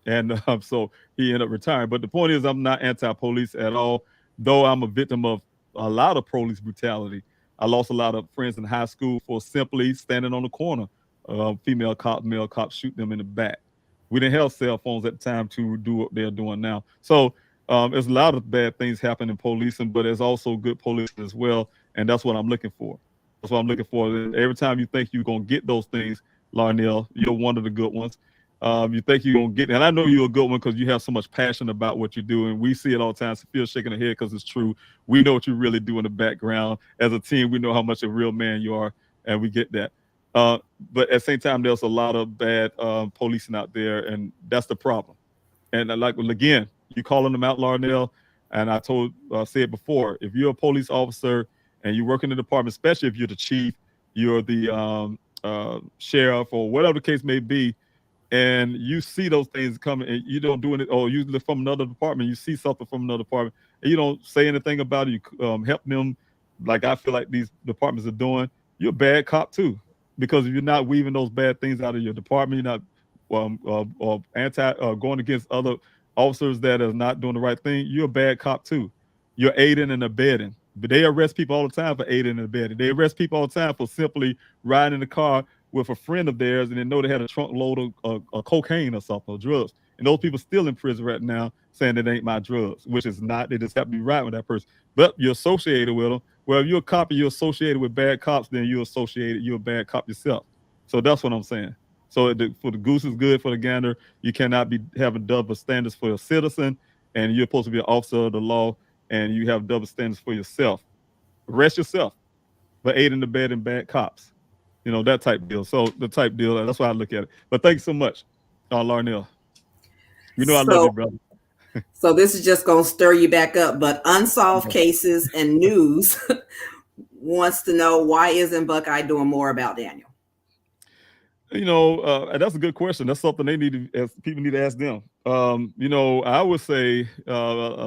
And so he ended up retiring. But the point is, I'm not anti-police at all, though I'm a victim of a lot of police brutality. I lost a lot of friends in high school for simply standing on the corner. Female cop, male cop, shoot them in the back. We didn't have cell phones at the time to do what they're doing now. So there's a lot of bad things happening in policing, but there's also good policing as well. And that's what I'm looking for. That's what I'm looking for. Every time you think you're going to get those things, Larnell, you're one of the good ones. You think you're going to get, and I know you're a good one because you have so much passion about what you do. And we see it all the time. Sophia's shaking her head because it's true. We know what you really do in the background. As a team, we know how much a real man you are, and we get that. But at the same time, there's a lot of bad policing out there, and that's the problem. And again, you calling them out, Larnell, and I said before, if you're a police officer and you work in the department, especially if you're the chief, you're the sheriff, or whatever the case may be, and you see those things coming and you don't do it, or you live from another department, you see something from another department, and you don't say anything about it, you help them like I feel like these departments are doing, you're a bad cop too. Because if you're not weaving those bad things out of your department, you're not going against other officers that are not doing the right thing, you're a bad cop too. You're aiding and abetting. But they arrest people all the time for aiding and abetting. They arrest people all the time for simply riding in the car with a friend of theirs and they know they had a trunk load of cocaine or something, or drugs. And those people still in prison right now saying it ain't my drugs, which is not. They just have to be right with that person. But you're associated with them. Well, if you're a cop and you're associated with bad cops, then you're a bad cop yourself. So that's what I'm saying. So for the goose is good for the gander. You cannot be having double standards for a citizen, and you're supposed to be an officer of the law, and you have double standards for yourself. Arrest yourself for aiding the bad and bad cops. You know, that type deal. So the type deal, that's why I look at it. But thank you so much, Larnell. You know I love you, brother. So this is just going to stir you back up. But Unsolved Cases and News wants to know, why isn't Buckeye doing more about Daniel? You know, that's a good question. That's something people need to ask them. You know, I would say I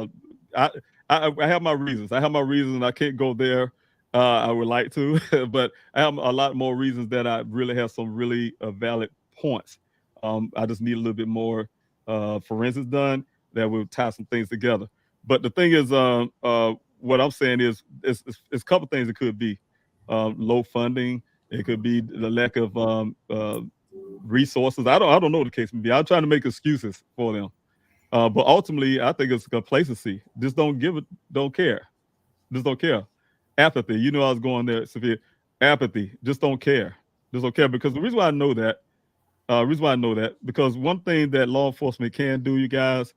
have my reasons. I have my reasons. I can't go there. I would like to, but I have a lot more reasons that I really have some really valid points. I just need a little bit more forensics done that will tie some things together. But the thing is, what I'm saying is, it's a couple things it could be. Low funding. It could be the lack of resources. I don't know what the case may be. I'm trying to make excuses for them. But ultimately, I think it's complacency. Just don't care. Just don't care. Apathy. You know I was going there, Sophia. Apathy. Just don't care. Just don't care. Because the reason why I know that, because one thing that law enforcement can do, you guys,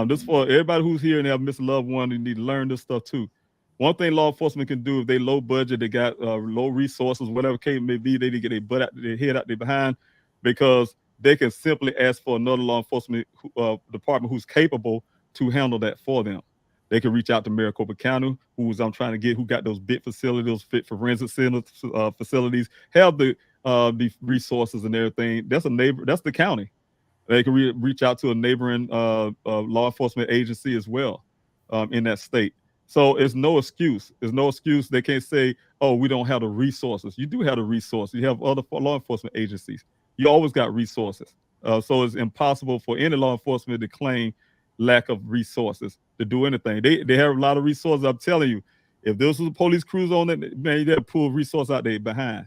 this for everybody who's here and have missed a loved one, you need to learn this stuff too. One thing law enforcement can do, if they low budget, they got low resources, whatever case may be, they need to get their butt out, their head out their behind, because they can simply ask for another law enforcement department who's capable to handle that for them. They can reach out to Maricopa County, who got those big facilities, those fit forensic facilities, have the resources and everything. That's the county. They can reach out to a neighboring law enforcement agency as well in that state. So it's no excuse. There's no excuse. They can't say, oh, we don't have the resources. You do have the resources. You have other law enforcement agencies. You always got resources. So it's impossible for any law enforcement to claim lack of resources to do anything. They have a lot of resources. I'm telling you, if this was a police cruise on it, man, they'll pull resources out there behind.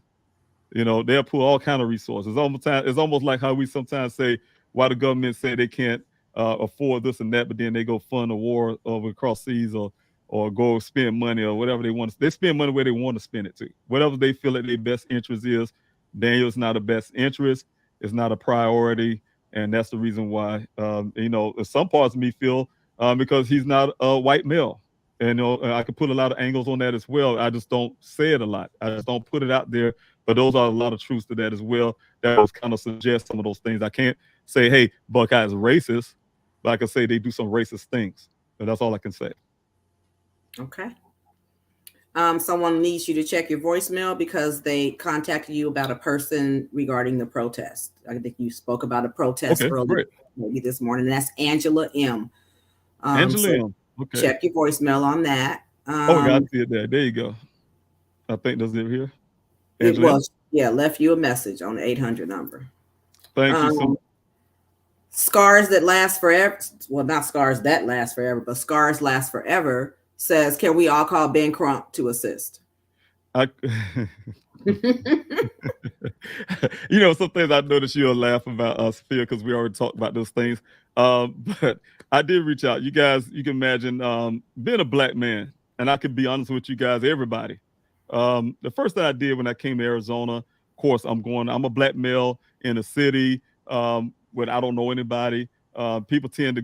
You know, they'll pull all kind of resources. It's almost like how we sometimes say why the government say they can't afford this and that, but then they go fund a war over across seas or go spend money or whatever they want. They spend money where they want to spend it to. Whatever they feel that their best interest is. Daniel's not a best interest. It's not a priority. And that's the reason why, you know, some parts of me feel because he's not a white male. And I could put a lot of angles on that as well. I just don't say it a lot. I just don't put it out there. But those are a lot of truths to that as well. That was kind of suggest some of those things. I can't say, hey, Buckeye is racist, but I can say they do some racist things. And that's all I can say. Okay. Someone needs you to check your voicemail because they contacted you about a person regarding the protest. I think you spoke about a protest earlier, maybe this morning. That's Angela M. Angela M. Okay. Check your voicemail on that. Oh, I see it there. There you go. I think that's it here. Angela it was, yeah, left you a message on the 800 number. Thank you so much. Scars that last forever. Well, not scars that last forever, but scars last forever. Says, can we all call Ben Crump to assist? You know, some things I know that you'll laugh about, Sophia, because we already talked about those things. But I did reach out. You guys, you can imagine being a black man, and I can be honest with you guys, everybody. The first thing I did when I came to Arizona, of course, I'm a black male in a city where I don't know anybody. People tend to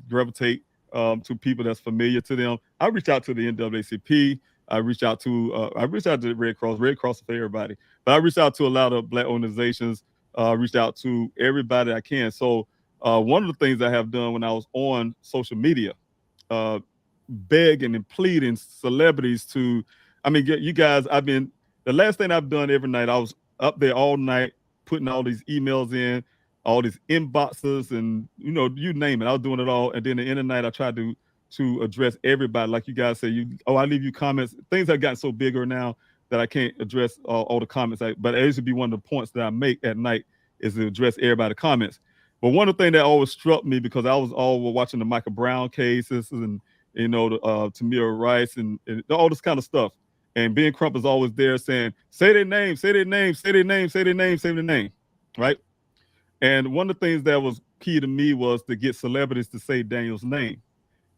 gravitate to people that's familiar to them. I reached out to the NAACP. I reached out to the Red Cross for everybody. But I reached out to a lot of black organizations. Reached out to everybody I can. So one of the things I have done when I was on social media, begging and pleading celebrities to, you guys, the last thing I've done every night, I was up there all night putting all these emails in, all these inboxes, and you name it. I was doing it all. And then at the end of the night, I tried to address everybody. Like you guys say, I leave you comments. Things have gotten so bigger now that I can't address all the comments. But it used to be one of the points that I make at night is to address everybody's comments. But one of the things that always struck me, because I was all watching the Michael Brown cases and, the Tamir Rice and all this kind of stuff. And Ben Crump is always there saying, say their name, say their name, say their name, say their name, say their name, right? And one of the things that was key to me was to get celebrities to say Daniel's name.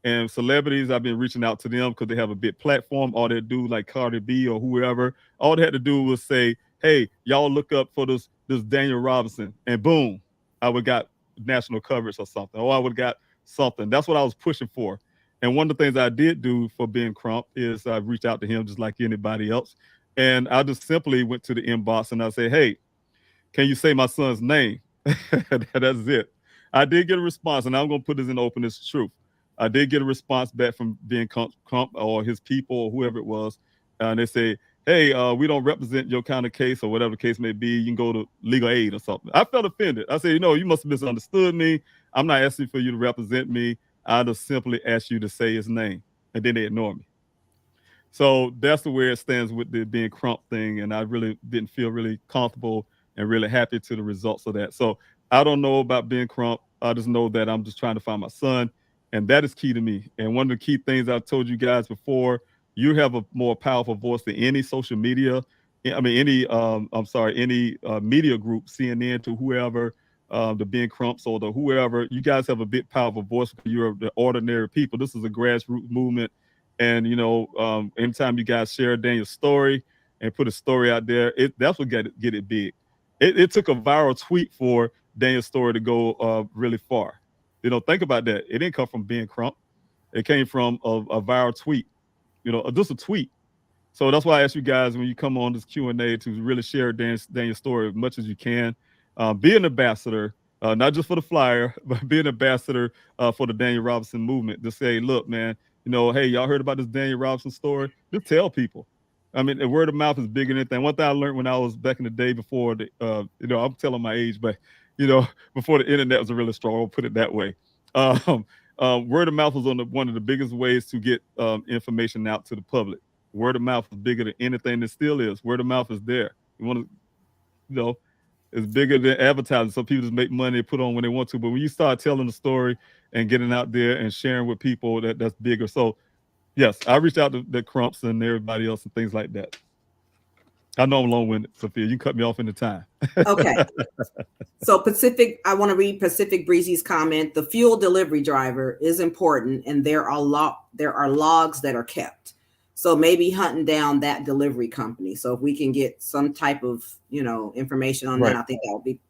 And celebrities, I've been reaching out to them because they have a big platform. All they do, like Cardi B or whoever, all they had to do was say, hey, y'all look up for this Daniel Robinson. And boom, I would got national coverage or something. Or I would got something. That's what I was pushing for. And one of the things I did do for Ben Crump is I reached out to him just like anybody else. And I just simply went to the inbox and I said, hey, can you say my son's name? That's it. I did get a response, and I'm going to put this in open as truth. I did get a response back from Ben Crump or his people or whoever it was. And they say, hey, we don't represent your kind of case or whatever the case may be. You can go to legal aid or something. I felt offended. I said, you must have misunderstood me. I'm not asking for you to represent me. I just simply asked you to say his name. And then they ignore me. So that's where it stands with the Ben Crump thing. And I really didn't feel really comfortable and really happy to the results of that. So I don't know about Ben Crump. I just know that I'm just trying to find my son. And that is key to me. And one of the key things I've told you guys before, you have a more powerful voice than any social media. Any media group, CNN to whoever, the Ben Crumps or the whoever. You guys have a big powerful voice because you're the ordinary people. This is a grassroots movement. And, anytime you guys share Daniel's story and put a story out there, that's what get it big. It took a viral tweet for Daniel's story to go really far. Think about that. It didn't come from Ben Crump. It came from a viral tweet, just a tweet. So that's why I ask you guys when you come on this Q&A to really share Daniel's story as much as you can. Be an ambassador, not just for the flyer, but be an ambassador for the Daniel Robinson movement. To say, look, man, hey, y'all heard about this Daniel Robinson story? Just tell people. The word of mouth is bigger than anything. One thing I learned when I was back in the day before, I'm telling my age, but, before the internet was really strong, I'll put it that way. Word of mouth was one of the biggest ways to get information out to the public. Word of mouth is bigger than anything that still is. Word of mouth is there. You want to, it's bigger than advertising. Some people just make money and put on when they want to. But when you start telling the story and getting out there and sharing with people, that's bigger. So, yes, I reached out to the Crumps and everybody else and things like that. I know I'm long-winded, Sophia. You can cut me off any time. Okay. So I want to read Pacific Breezy's comment. The fuel delivery driver is important, and there are logs that are kept. So maybe hunting down that delivery company. So if we can get some type of, information on that, I think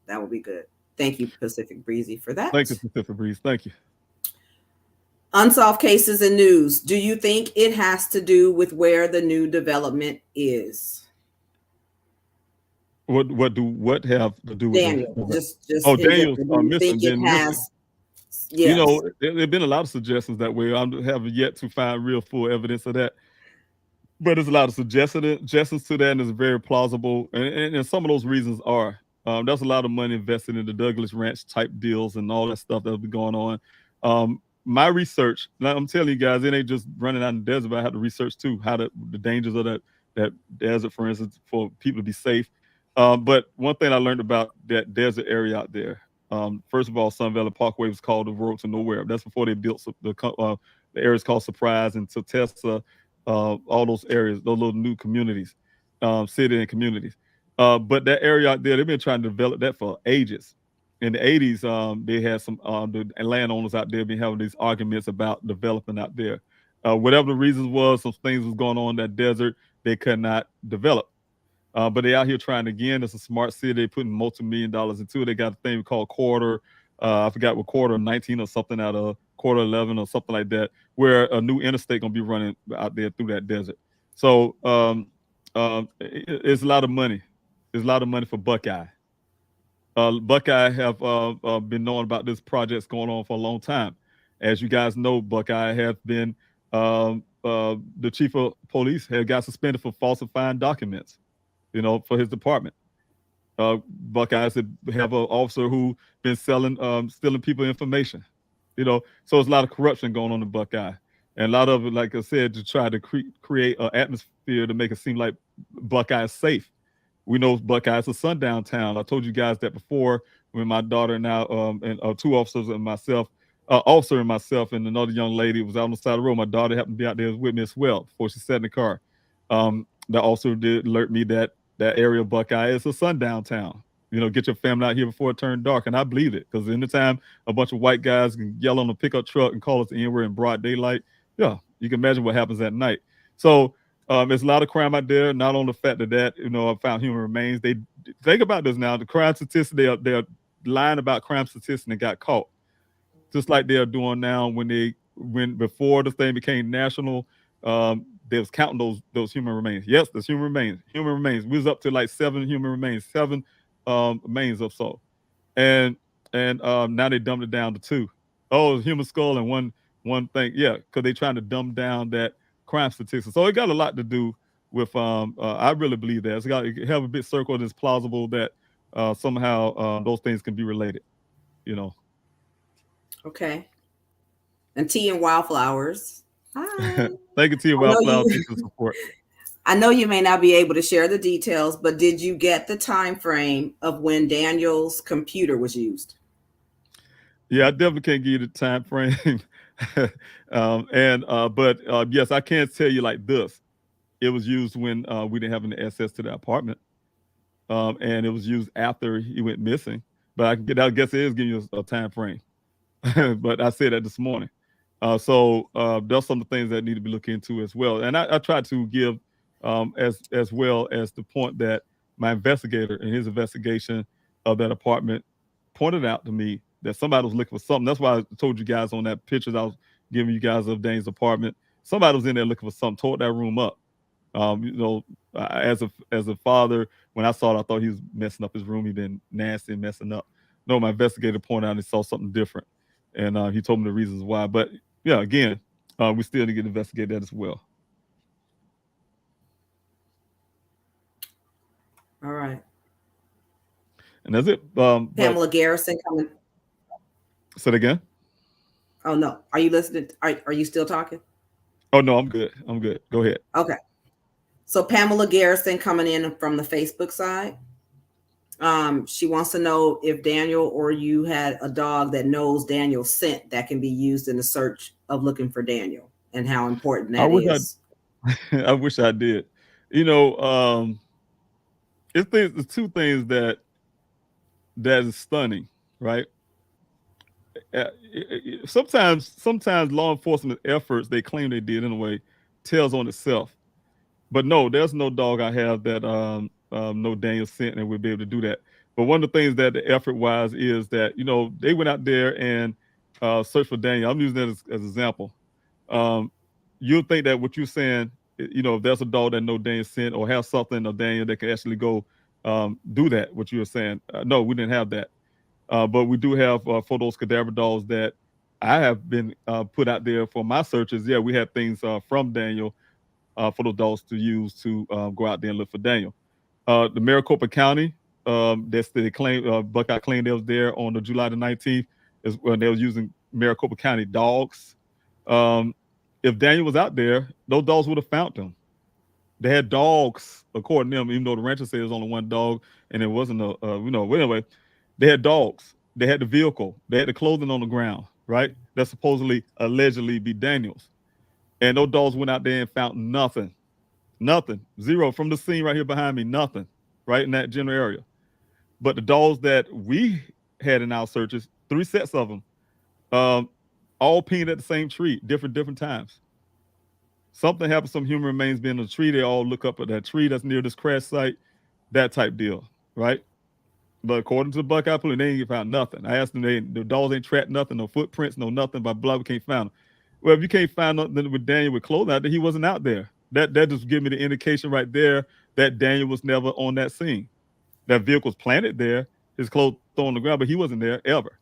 that would be good. Thank you, Pacific Breezy, for that. Thank you, Pacific Breeze. Thank you. Unsolved cases and news. Do you think it has to do with where the new development is? What have to do with Daniel? Just Daniel's missing. Think it has. Yes. There've been a lot of suggestions that way. I have yet to find real full evidence of that. but there's a lot of suggestions to that, and it's very plausible. And some of those reasons are there's a lot of money invested in the Douglas Ranch type deals and all that stuff that'll be going on. My research, now I'm telling you guys, it ain't just running out in the desert, but I have to research too, how the dangers of that desert, for instance, for people to be safe. But one thing I learned about that desert area out there, first of all, Sun Valley Parkway was called the Road to Nowhere. That's before they built the areas called Surprise and Tessa, all those areas, those little new communities, city and communities. But that area out there, they've been trying to develop that for ages. In the 80s, they had some the landowners out there been having these arguments about developing out there. Whatever the reasons was, some things was going on in that desert, they could not develop. But they out here trying again. It's a smart city. They putting multi-million dollars into it. They got a thing called quarter. I forgot what quarter 19 or something out of quarter 11 or something like that, where a new interstate gonna be running out there through that desert. So it's a lot of money. There's a lot of money for Buckeye. Buckeye have been knowing about this project going on for a long time. As you guys know, Buckeye have been the chief of police had got suspended for falsifying documents, for his department. Buckeyes have an officer who been stealing people information, so there's a lot of corruption going on in Buckeye, and a lot of it, like I said, to try to create an atmosphere to make it seem like Buckeye is safe. We know Buckeye is a sundown town. I told you guys that before when my daughter now and two officers and myself, officer and myself and another young lady was out on the side of the road. My daughter happened to be out there with me as well before she sat in the car. The officer did alert me that area of Buckeye is a sundown town. Get your family out here before it turned dark. And I believe it, because anytime a bunch of white guys can yell on a pickup truck and call us the N-word in broad daylight, yeah, you can imagine what happens at night. So there's a lot of crime out there. Not on the fact that I found human remains. They think about this now. The crime statistics, they're lying about crime statistics and got caught, just like they're doing now. When before this thing became national, they was counting those human remains. Yes, there's human remains. Human remains. We was up to like 7 human remains, 7 remains or so, and now they dumped it down to 2. Oh, human skull and one thing. Yeah, because they trying to dumb down that crime statistics. So it got a lot to do with. I really believe that it's got to have a bit circle that's plausible that somehow those things can be related. Okay. And Tea and Wildflowers. Hi. Thank you, Tea and Wildflowers, for support. I know you may not be able to share the details, but did you get the time frame of when Daniel's computer was used? Yeah, I definitely can't give you the time frame. But yes, I can tell you like this. It was used when we didn't have any access to the apartment. And it was used after he went missing. But I guess it is giving you a time frame. But I said that this morning. So there's some of the things that need to be looked into as well. And I try to give as well as the point that my investigator in his investigation of that apartment pointed out to me that somebody was looking for something. That's why I told you guys on that pictures I was giving you guys of Dane's apartment. Somebody was in there looking for something, tore that room up. As a father, when I saw it, I thought he was messing up his room. He'd been nasty and messing up. No, my investigator pointed out he saw something different. And he told me the reasons why. But yeah, again, we still need to investigate that as well. All right. And that's it. Pamela Garrison coming. Say it again. Oh no. Are you listening? Are you still talking? Oh no, I'm good. Go ahead. Okay. So Pamela Garrison coming in from the Facebook side. She wants to know if Daniel or you had a dog that knows Daniel's scent that can be used in the search of looking for Daniel, and how important that is. I wish I did. It's 2 things that is stunning, right? Sometimes law enforcement efforts they claim they did in a way tells on itself. But no, there's no dog I have that know Daniel scent and would be able to do that. But one of the things that the effort wise is that they went out there and searched for Daniel. I'm using that as an example. You'll think that what you're saying, if there's a dog that know Daniel scent or have something of Daniel that can actually go do that, what you were saying. No, we didn't have that. But we do have for those cadaver dogs that I have been put out there for my searches. Yeah, we had things from Daniel for those dogs to use to go out there and look for Daniel. The Maricopa County, that's the claim, Buckeye claimed they was there on the July the 19th, is when they was using Maricopa County dogs. If Daniel was out there, those dogs would have found him. They had dogs, according to them, even though the rancher said it was only one dog and it wasn't anyway, they had dogs. They had the vehicle. They had the clothing on the ground, right? That supposedly, allegedly be Daniel's. And those dogs went out there and found nothing. Nothing. Zero from the scene right here behind me, nothing, right in that general area. But the dogs that we had in our searches, 3 sets of them, all pinged at the same tree, different times. Something happened, some human remains being in a tree. They all look up at that tree that's near this crash site, that type deal, right? But according to the Buckeye police, they ain't found nothing. I asked them, the dogs ain't tracked nothing, no footprints, no nothing, but blah, we can't find them. Well, if you can't find nothing with Daniel with clothing out there, he wasn't out there. That just give me the indication right there that Daniel was never on that scene. That vehicle was planted there, his clothes thrown on the ground, but he wasn't there ever.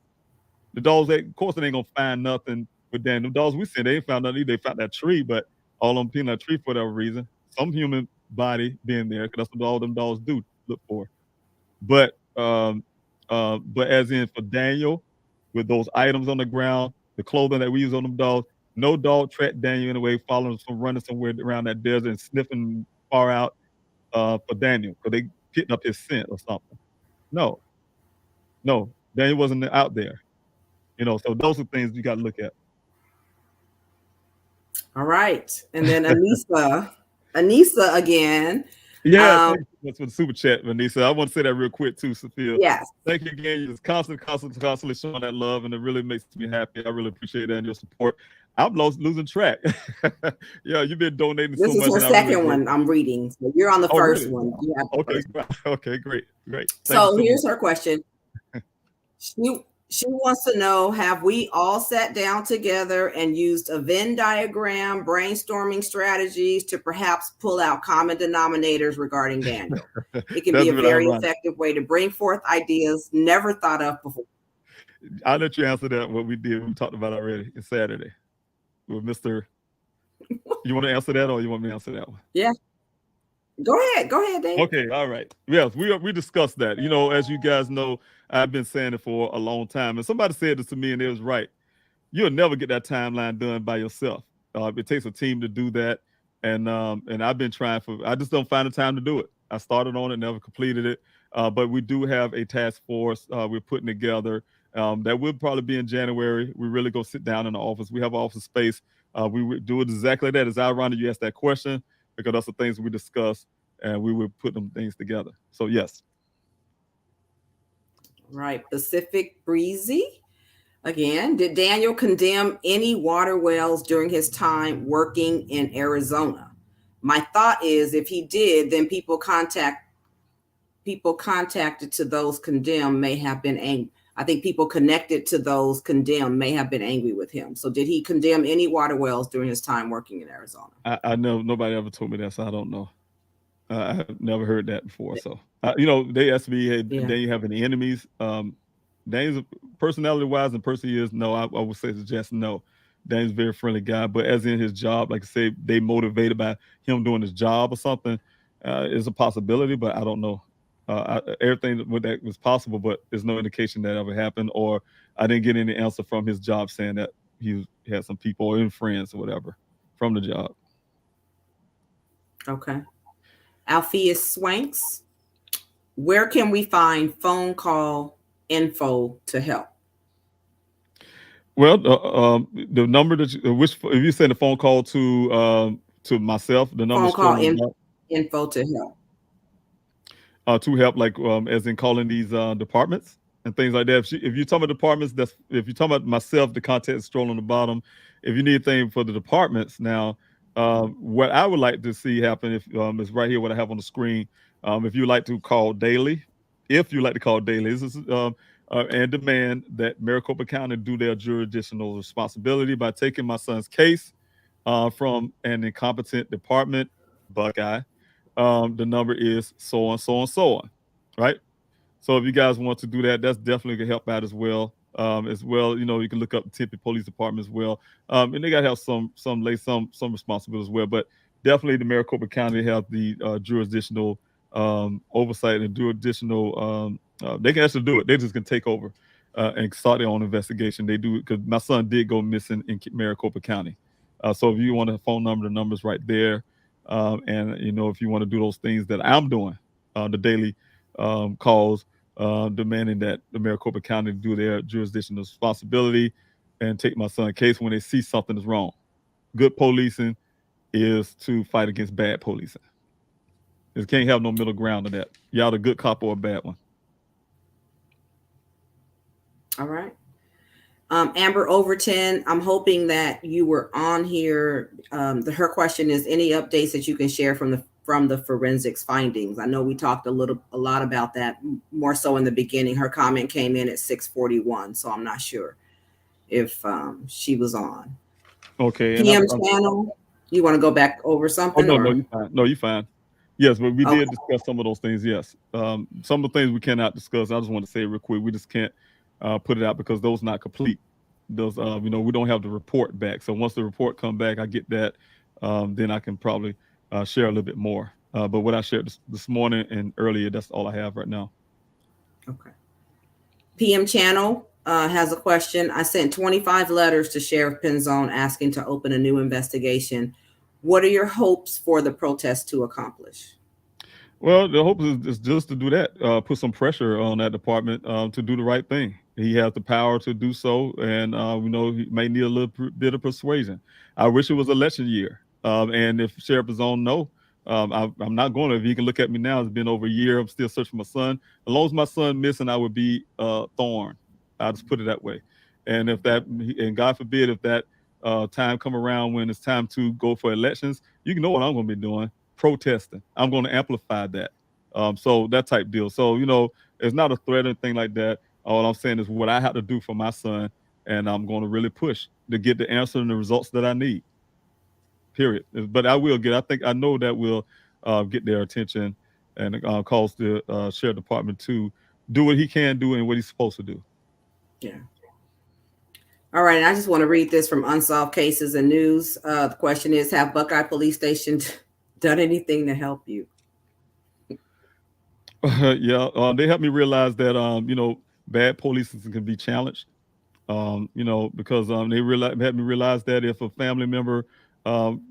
The dogs, of course, they ain't gonna find nothing with Daniel. The dogs we sent, they ain't found nothing either. They found that tree, but all of them being that tree for whatever reason, some human body being there, because that's what all them dogs do look for. But as in for Daniel, with those items on the ground, the clothing that we use on them dogs, no dog tracked Daniel in a way, following from running somewhere around that desert and sniffing far out for Daniel, because they picking up his scent or something. No, Daniel wasn't out there. So those are things you got to look at. All right. And then Anissa again. Yeah, thank you for the super chat, Vanessa. I want to say that real quick too, Sophia. Yes. Thank you again. You're constantly showing that love, and it really makes me happy. I really appreciate that and your support. I'm losing track. Yeah, you've been donating so much. This is her second one I'm reading. So you're on the first one. You have the first one. Okay, great. So here's her question. She wants to know, have we all sat down together and used a Venn diagram, brainstorming strategies to perhaps pull out common denominators regarding Daniel? It can be a very effective way to bring forth ideas never thought of before. I'll let you answer that, what we did. We talked about already. It's Saturday with Mr. You want to answer that, or you want me to answer that one? Yeah. Go ahead, Dave. Okay, all right. Yes, we discussed that. As you guys know, I've been saying it for a long time, and somebody said this to me, and it was right. You'll never get that timeline done by yourself. It takes a team to do that, and I've been trying I just don't find the time to do it. I started on it, never completed it, but we do have a task force we're putting together that will probably be in January. We really go sit down in the office. We have office space. We would do it exactly that. It's ironic you asked that question, because that's the things we discuss, and we would put them things together. So yes. Right. Pacific Breezy. Again, did Daniel condemn any water wells during his time working in Arizona? My thought is, if he did, then people contacted to those condemned may have been angry. I think people connected to those condemned may have been angry with him. So did he condemn any water wells during his time working in Arizona? I know nobody ever told me that, so I don't know. I've never heard that before. So, they asked me, hey, do you have any enemies? Dane's personality-wise and person he is, no, I would say suggest no. Dane's a very friendly guy, but as in his job, like I say, they motivated by him doing his job or something is a possibility, but I don't know. Everything with that was possible, but there's no indication that ever happened, or I didn't get any answer from his job saying that he had some people or friends or whatever from the job. Okay. Alpheus Swanks, where can we find phone call info to help? Well, the number that if you send a phone call to myself, the number phone call info to help. To help, like as in calling these departments and things like that. If you're talking about departments, if you're talking about myself, the contact is scroll on the bottom. If you need anything for the departments now, what I would like to see happen is right here what I have on the screen. If you like to call daily, this is and demand that Maricopa County do their jurisdictional responsibility by taking my son's case from an incompetent department, Buckeye. The number is so on, right? So if you guys want to do that, that's definitely gonna help out as well. You can look up the Tempe Police Department as well, and they gotta have some responsibility as well. But definitely the Maricopa County have the jurisdictional oversight and jurisdictional. They can actually do it. They just can take over and start their own investigation. They do it because my son did go missing in Maricopa County. So if you want a phone number, the number's right there. And if you want to do those things that I'm doing, the daily calls, demanding that the Maricopa County do their jurisdictional responsibility and take my son's case when they see something is wrong. Good policing is to fight against bad policing. You can't have no middle ground of that. Y'all a good cop or a bad one. All right. Amber Overton, I'm hoping that you were on here. Her question is, any updates that you can share from the forensics findings? I know we talked a lot about that, more so in the beginning. Her comment came in at 6:41, so I'm not sure if she was on. Okay. PM channel, you want to go back over something? No, you're fine. No, you're fine. Yes, but we did discuss some of those things. Yes. Some of the things we cannot discuss. I just want to say it real quick. We just can't put it out because those not complete. Those, we don't have the report back. So once the report come back, I get that, then I can probably share a little bit more. But what I shared this morning and earlier, that's all I have right now. Okay. PM channel has a question. I sent 25 letters to Sheriff Penzone asking to open a new investigation. What are your hopes for the protest to accomplish? Well, the hope is just to do that, put some pressure on that department to do the right thing. He has the power to do so, and he may need a little bit of persuasion. I wish it was election year, and if Sheriff Penzone I'm not going to. If you can look at me now, it's been over a year. I'm still searching for my son. As long as my son missing, I would be thorn. I'll just put it that way. And and God forbid, if that time come around when it's time to go for elections, you know what I'm going to be doing. Protesting. I'm going to amplify that. So that type deal. So, it's not a threat or anything like that. All I'm saying is what I have to do for my son, and I'm going to really push to get the answer and the results that I need. Period. But I know that will get their attention and cause the sheriff department to do what he can do and what he's supposed to do. Yeah. All right. And I just want to read this from Unsolved Cases and News. The question is, have Buckeye Police Station done anything to help you? Yeah, they helped me realize that bad policing can be challenged. Because they had me realize that if a family member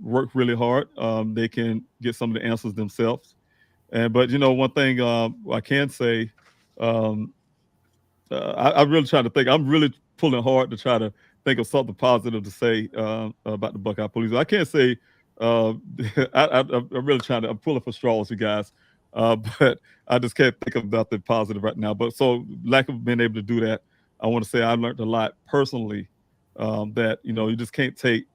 worked really hard, they can get some of the answers themselves. But one thing I can say, I really try to think. I'm really pulling hard to try to think of something positive to say about the Buckeye Police. I can't say. I'm really trying to. I'm pulling for straws, you guys. But I just can't think about the positive right now. But so lack of being able to do that, I want to say I learned a lot personally. That you just can't take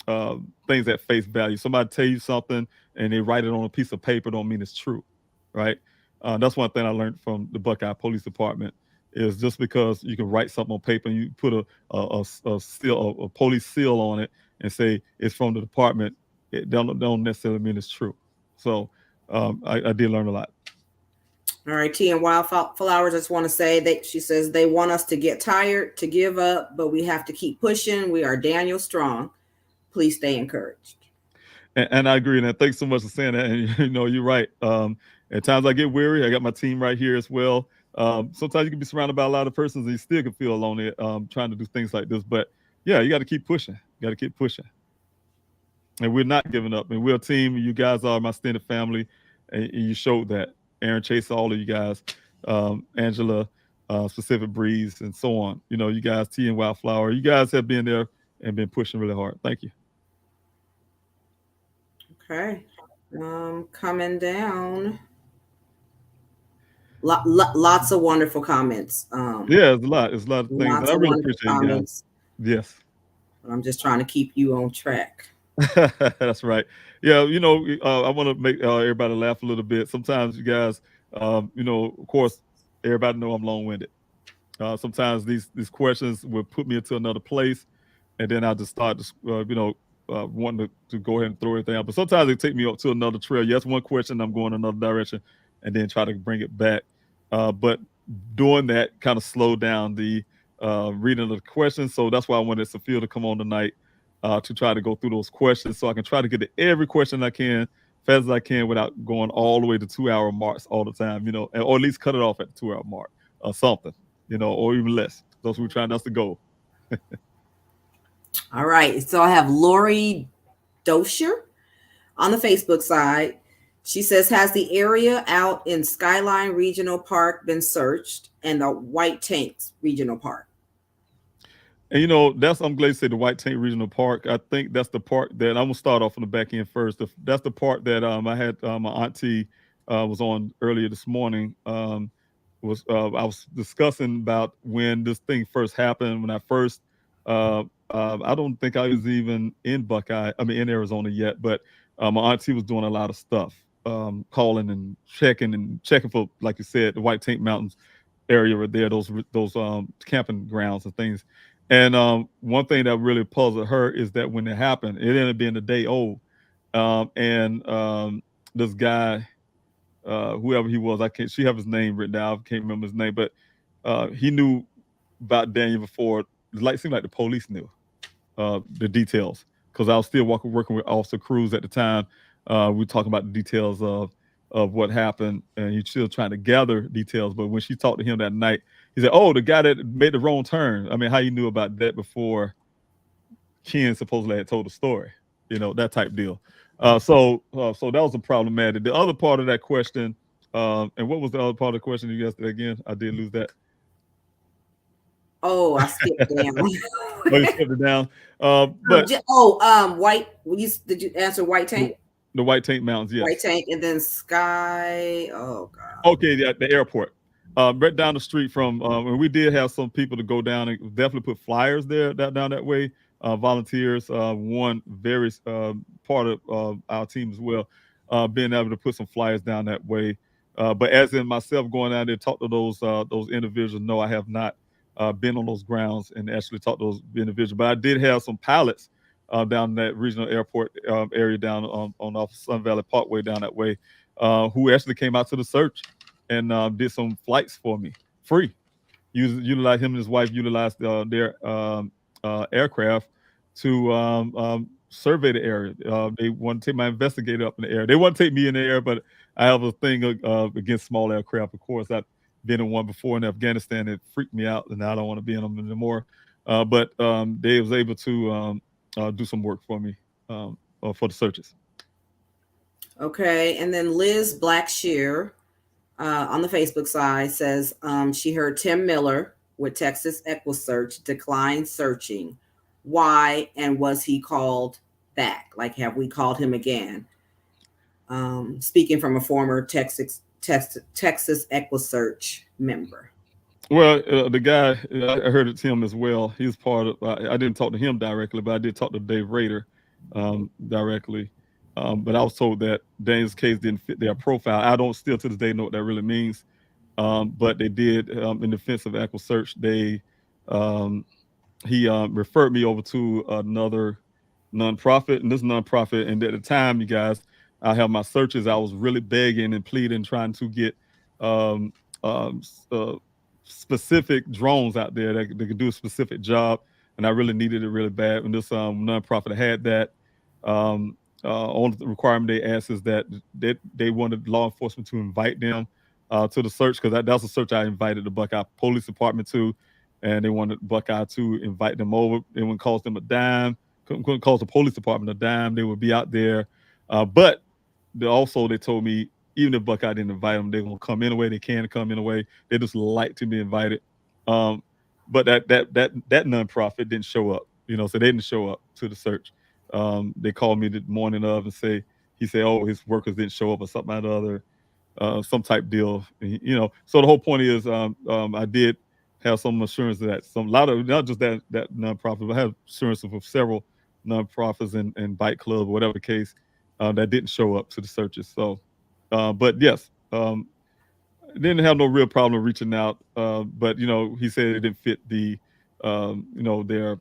things at face value. Somebody tell you something and they write it on a piece of paper don't mean it's true, right? That's one thing I learned from the Buckeye Police Department is just because you can write something on paper and you put a police seal on it and say it's from the department, it don't necessarily mean it's true. So I did learn a lot. All right, T and Wildflowers, I just want to say that she says they want us to get tired, to give up, but we have to keep pushing. We are Daniel Strong. Please stay encouraged. And I agree. And thanks so much for saying that. And you're right. At times I get weary. I got my team right here as well. Sometimes you can be surrounded by a lot of persons and you still can feel lonely trying to do things like this. But yeah, you got to keep pushing. And we're not giving up. And we're a team. You guys are my extended family. And you showed that. Aaron Chase, all of you guys, Angela, Specific Breeze, and so on. You guys, T and Wildflower, you guys have been there and been pushing really hard. Thank you. Okay. Coming down. Lots of wonderful comments. Yeah, it's a lot. It's a lot of things. I really appreciate you guys. Yes. I'm just trying to keep you on track. That's right. Yeah, I want to make everybody laugh a little bit. Sometimes you guys, of course, everybody know I'm long-winded. Sometimes these questions will put me into another place, and then I just start wanting to go ahead and throw everything out. But sometimes they take me up to another trail. Yes, one question, I'm going another direction, and then try to bring it back. But doing that kind of slowed down the reading of the questions. So that's why I wanted Sophia to come on tonight to try to go through those questions, so I can try to get to every question I can, fast as I can, without going all the way to 2-hour marks all the time, you know, or at least cut it off at the 2-hour mark or something, you know, or even less. Those who are trying, that's the goal. All right. So I have Lori Dosher on the Facebook side. She says, has the area out in Skyline Regional Park been searched, and the White Tanks Regional Park? And, you know, I'm glad you said the White Tank Regional Park. I think that's the part that I'm going to start off on the back end first. That's the part that I had my auntie was on earlier this morning. I was discussing about when this thing first happened, when I first, I don't think I was even in in Arizona yet, but my auntie was doing a lot of stuff, calling and checking for, like you said, the White Tank Mountains area right there, those camping grounds and things. And one thing that really puzzled her is that when it happened, it ended up being a day old. This guy, whoever he was, she have his name written down, I can't remember his name, but he knew about Daniel before. It seemed like the police knew the details, because I was still working with Officer Cruz at the time. We were talking about the details of what happened, and he's still trying to gather details. But when she talked to him that night, he said, "Oh, the guy that made the wrong turn." I mean, how you knew about that before Ken supposedly had told the story, you know, that type deal. So that was a problematic. The other part of that question, and what was the other part of the question you asked again? I did lose that. Oh, I skipped down. Oh, you skipped it down. White. Did you answer White Tank? The White Tank Mountains, yes. White Tank, and then Sky. Oh God. Okay, yeah, the airport. Right down the street from, and we did have some people to go down and definitely put flyers there down that way. Volunteers, one very part of our team as well, being able to put some flyers down that way. But as in myself going down there to talk to those individuals, no, I have not been on those grounds and actually talked to those individuals. But I did have some pilots down that regional airport area down on off Sun Valley Parkway down that way, who actually came out to the search and did some flights for me free. Utilized him and his wife utilized their aircraft to survey the area. They want to take my investigator up in the air. They want to take me in the air, but I have a thing against small aircraft. Of course, I've been in one before in Afghanistan. It freaked me out, and I don't want to be in them anymore. But they was able to do some work for me for the searches. Okay, and then Liz Blackshear on the Facebook side says she heard Tim Miller with Texas EquiSearch decline searching. Why, and was he called back? Like, have we called him again? Speaking from a former Texas EquiSearch member. Well, the guy, I heard it's him as well. He's part of, I didn't talk to him directly, but I did talk to Dave Rader directly. But I was told that Daniel's case didn't fit their profile. I don't still to this day know what that really means. But they did, in defense of EquiSearch, he referred me over to another nonprofit, and this nonprofit, and at the time, you guys, I have my searches. I was really begging and pleading, trying to get specific drones out there that could do a specific job, and I really needed it really bad. And this nonprofit had that. Only the requirement they asked is that they wanted law enforcement to invite them to the search, because that's a search I invited the Buckeye Police Department to, and they wanted Buckeye to invite them over. It wouldn't cost them a dime, couldn't cost the police department a dime. They would be out there, but they told me even if Buckeye didn't invite them, they're gonna come anyway. They can come anyway. They just like to be invited. But that nonprofit didn't show up, so they didn't show up to the search. They called me the morning of and he said, oh, his workers didn't show up or something or other, some type deal. So the whole point is, I did have some assurance that not just that nonprofit, but I have assurance of several nonprofits and bike club, or whatever the case, that didn't show up to the searches. So, but yes, didn't have no real problem reaching out. But he said it didn't fit the, their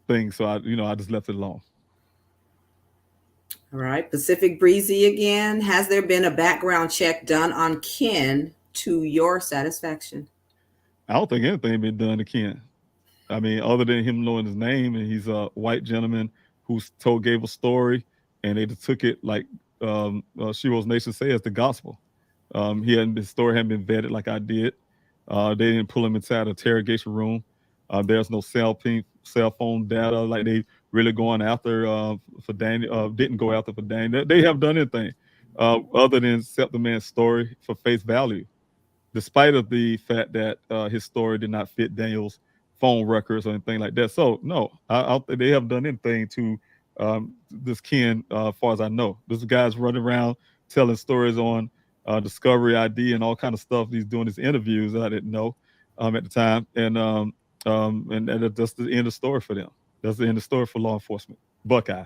thing. So I just left it alone. All right, Pacific Breezy again. Has there been a background check done on Ken to your satisfaction? I don't think anything been done to Ken. I mean, other than him knowing his name, and he's a white gentleman who gave a story, and they just took it like Shiro's Nation say as the gospel. His story hadn't been vetted like I did. They didn't pull him inside an interrogation room. There's no cell phone data like they really going after for Daniel. Didn't go after for Daniel. They haven't done anything other than accept the man's story for face value, despite of the fact that his story did not fit Daniel's phone records or anything like that. So no, I don't think they haven't done anything to this Ken, as far as I know. This guy's running around telling stories on Discovery ID and all kind of stuff. He's doing these interviews that I didn't know at the time, and that's the end of the story for them. That's the end of the story for law enforcement. Buckeye.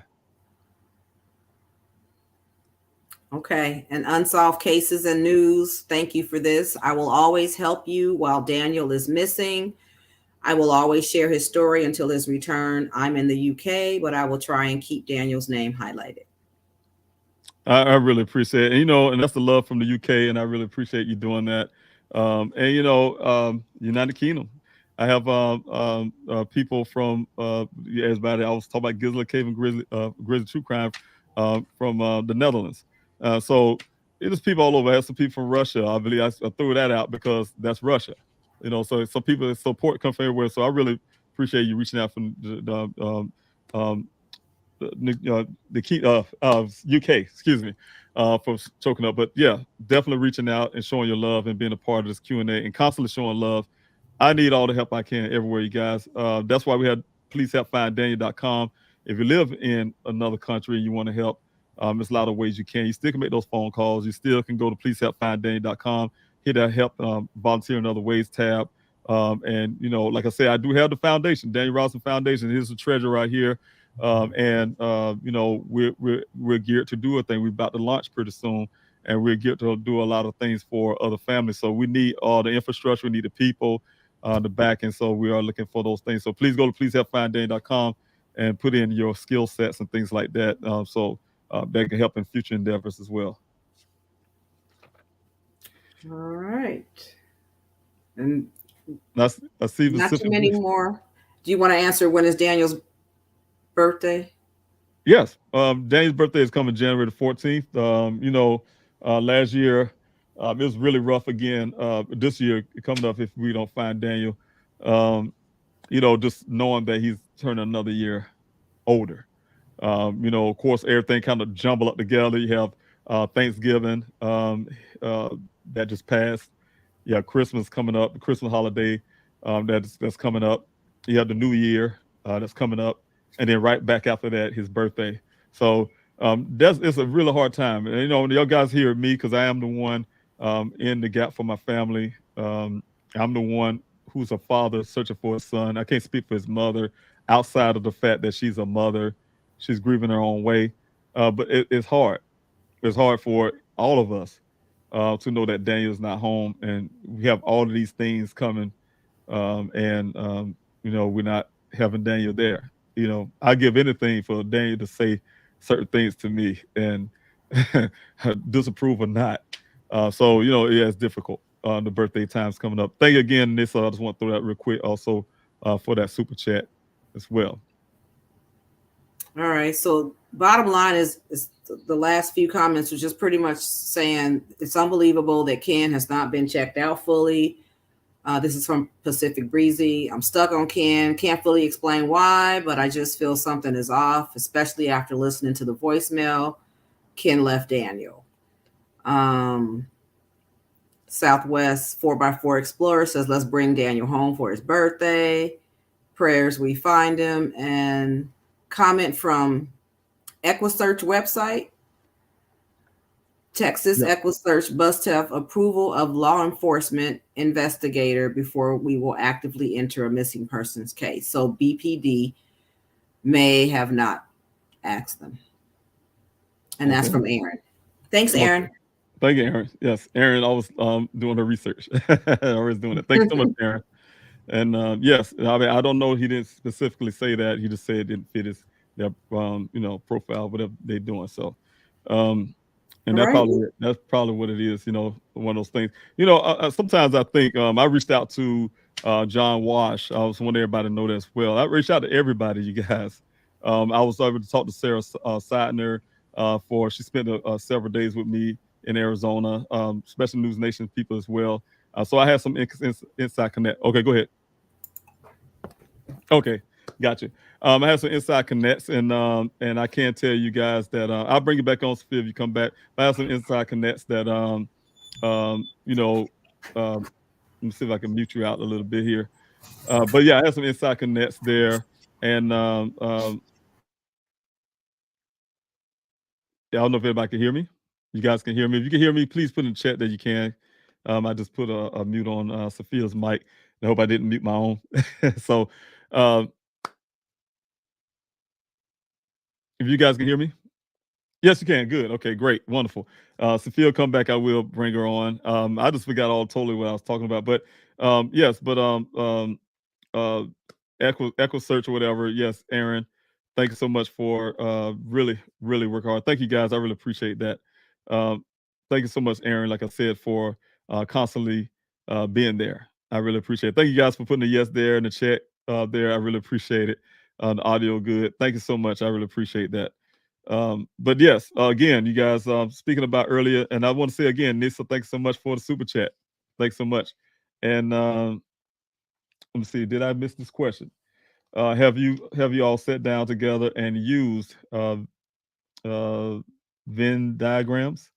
Okay, and unsolved cases and news. Thank you for this. I will always help you while Daniel is missing. I will always share his story until his return. I'm in the UK, but I will try and keep Daniel's name highlighted. I really appreciate it. And that's the love from the UK, and I really appreciate you doing that. United Kingdom. I have people from everybody. I was talking about Gizzler Cave and Grizzly True Crime from the Netherlands. So there's people all over. I have some people from Russia. I believe I threw that out because that's Russia. So some people support come from everywhere. So I really appreciate you reaching out from the UK, excuse me, for choking up. But yeah, definitely reaching out and showing your love and being a part of this Q&A and constantly showing love. I need all the help I can everywhere, you guys. That's why we had pleasehelpfinddaniel.com. If you live in another country and you want to help, there's a lot of ways you can. You still can make those phone calls. You still can go to pleasehelpfinddaniel.com, hit that help volunteer in other ways tab. And like I said, I do have the foundation, Daniel Robinson Foundation. Here's the treasure right here. We're geared to do a thing. We're about to launch pretty soon, and we're geared to do a lot of things for other families. So we need all the infrastructure. We need the people, the back. And so we are looking for those things. So please go to pleasehelpfinddaniel.com and put in your skill sets and things like that. So that can help in future endeavors as well. All right. And I see not too many more. Do you want to answer when is Daniel's birthday? Yes. Daniel's birthday is coming January the 14th. Last year, it was really rough again. This year coming up, if we don't find Daniel, just knowing that he's turning another year older. Of course, everything kind of jumbled up together. You have Thanksgiving that just passed. You have Christmas coming up, the Christmas holiday that's coming up. You have the New Year that's coming up. And then right back after that, his birthday. So it's a really hard time. And, y'all guys hear me because I am the one in the gap for my family. I'm the one who's a father searching for a son. I can't speak for his mother outside of the fact that she's a mother. She's grieving her own way. But it's hard. It's hard for all of us to know that Daniel's not home. And we have all of these things coming. We're not having Daniel there. I give anything for Daniel to say certain things to me and disapprove or not. It's difficult. The birthday time's coming up. Thank you again, Nissa. I just want to throw that real quick also for that super chat as well. All right. So bottom line is the last few comments was just pretty much saying it's unbelievable that Ken has not been checked out fully. This is from Pacific Breezy. I'm stuck on Ken. Can't fully explain why, but I just feel something is off, especially after listening to the voicemail. Ken left Daniel. Southwest 4x4 Explorer says, let's bring Daniel home for his birthday. Prayers we find him. And comment from EquiSearch website. Texas EquiSearch must have approval of law enforcement investigator before we will actively enter a missing persons case. So BPD may have not asked them. And that's from Aaron. Thanks, Aaron. Thank you, Aaron. Yes, Aaron always doing her research. Always doing it. Thanks so much, Aaron. And yes, I mean, I don't know. He didn't specifically say that. He just said it didn't fit their profile, whatever they're doing. So, and that's probably what it is. One of those things. Sometimes I think I reached out to John Wash. I was want everybody to know that as well. I reached out to everybody, you guys. I was able to talk to Sarah Seidner for she spent several days with me in Arizona, Special News Nation people as well. So I had some inside connect. Okay, go ahead. Okay, gotcha. I had some inside connects, and I can tell you guys that I'll bring it back on, Sophia, if you come back. I have some inside connects that you know, let me see if I can mute you out a little bit here. But yeah, I have some inside connects there, and yeah, I don't know if everybody can hear me. You guys can hear me. If you can hear me, please put in the chat that you can. I just put a mute on Sophia's mic. I hope I didn't mute my own. So, if you guys can hear me, yes, you can. Good. Okay, great, wonderful. Sophia will come back. I will bring her on. I just forgot all totally what I was talking about, but yes, but uh, Echo Search or whatever. Yes, Aaron, thank you so much for really, really work hard. Thank you guys. I really appreciate that. Um, thank you so much, Aaron. Like I said, for constantly being there. I really appreciate it. Thank you guys for putting a yes there in the chat there. I really appreciate it. The audio good. Thank you so much. I really appreciate that. But yes, again, you guys speaking about earlier, and I want to say again, Nisa, thanks so much for the super chat. Thanks so much. And let me see, did I miss this question? Have you all sat down together and used Venn diagrams?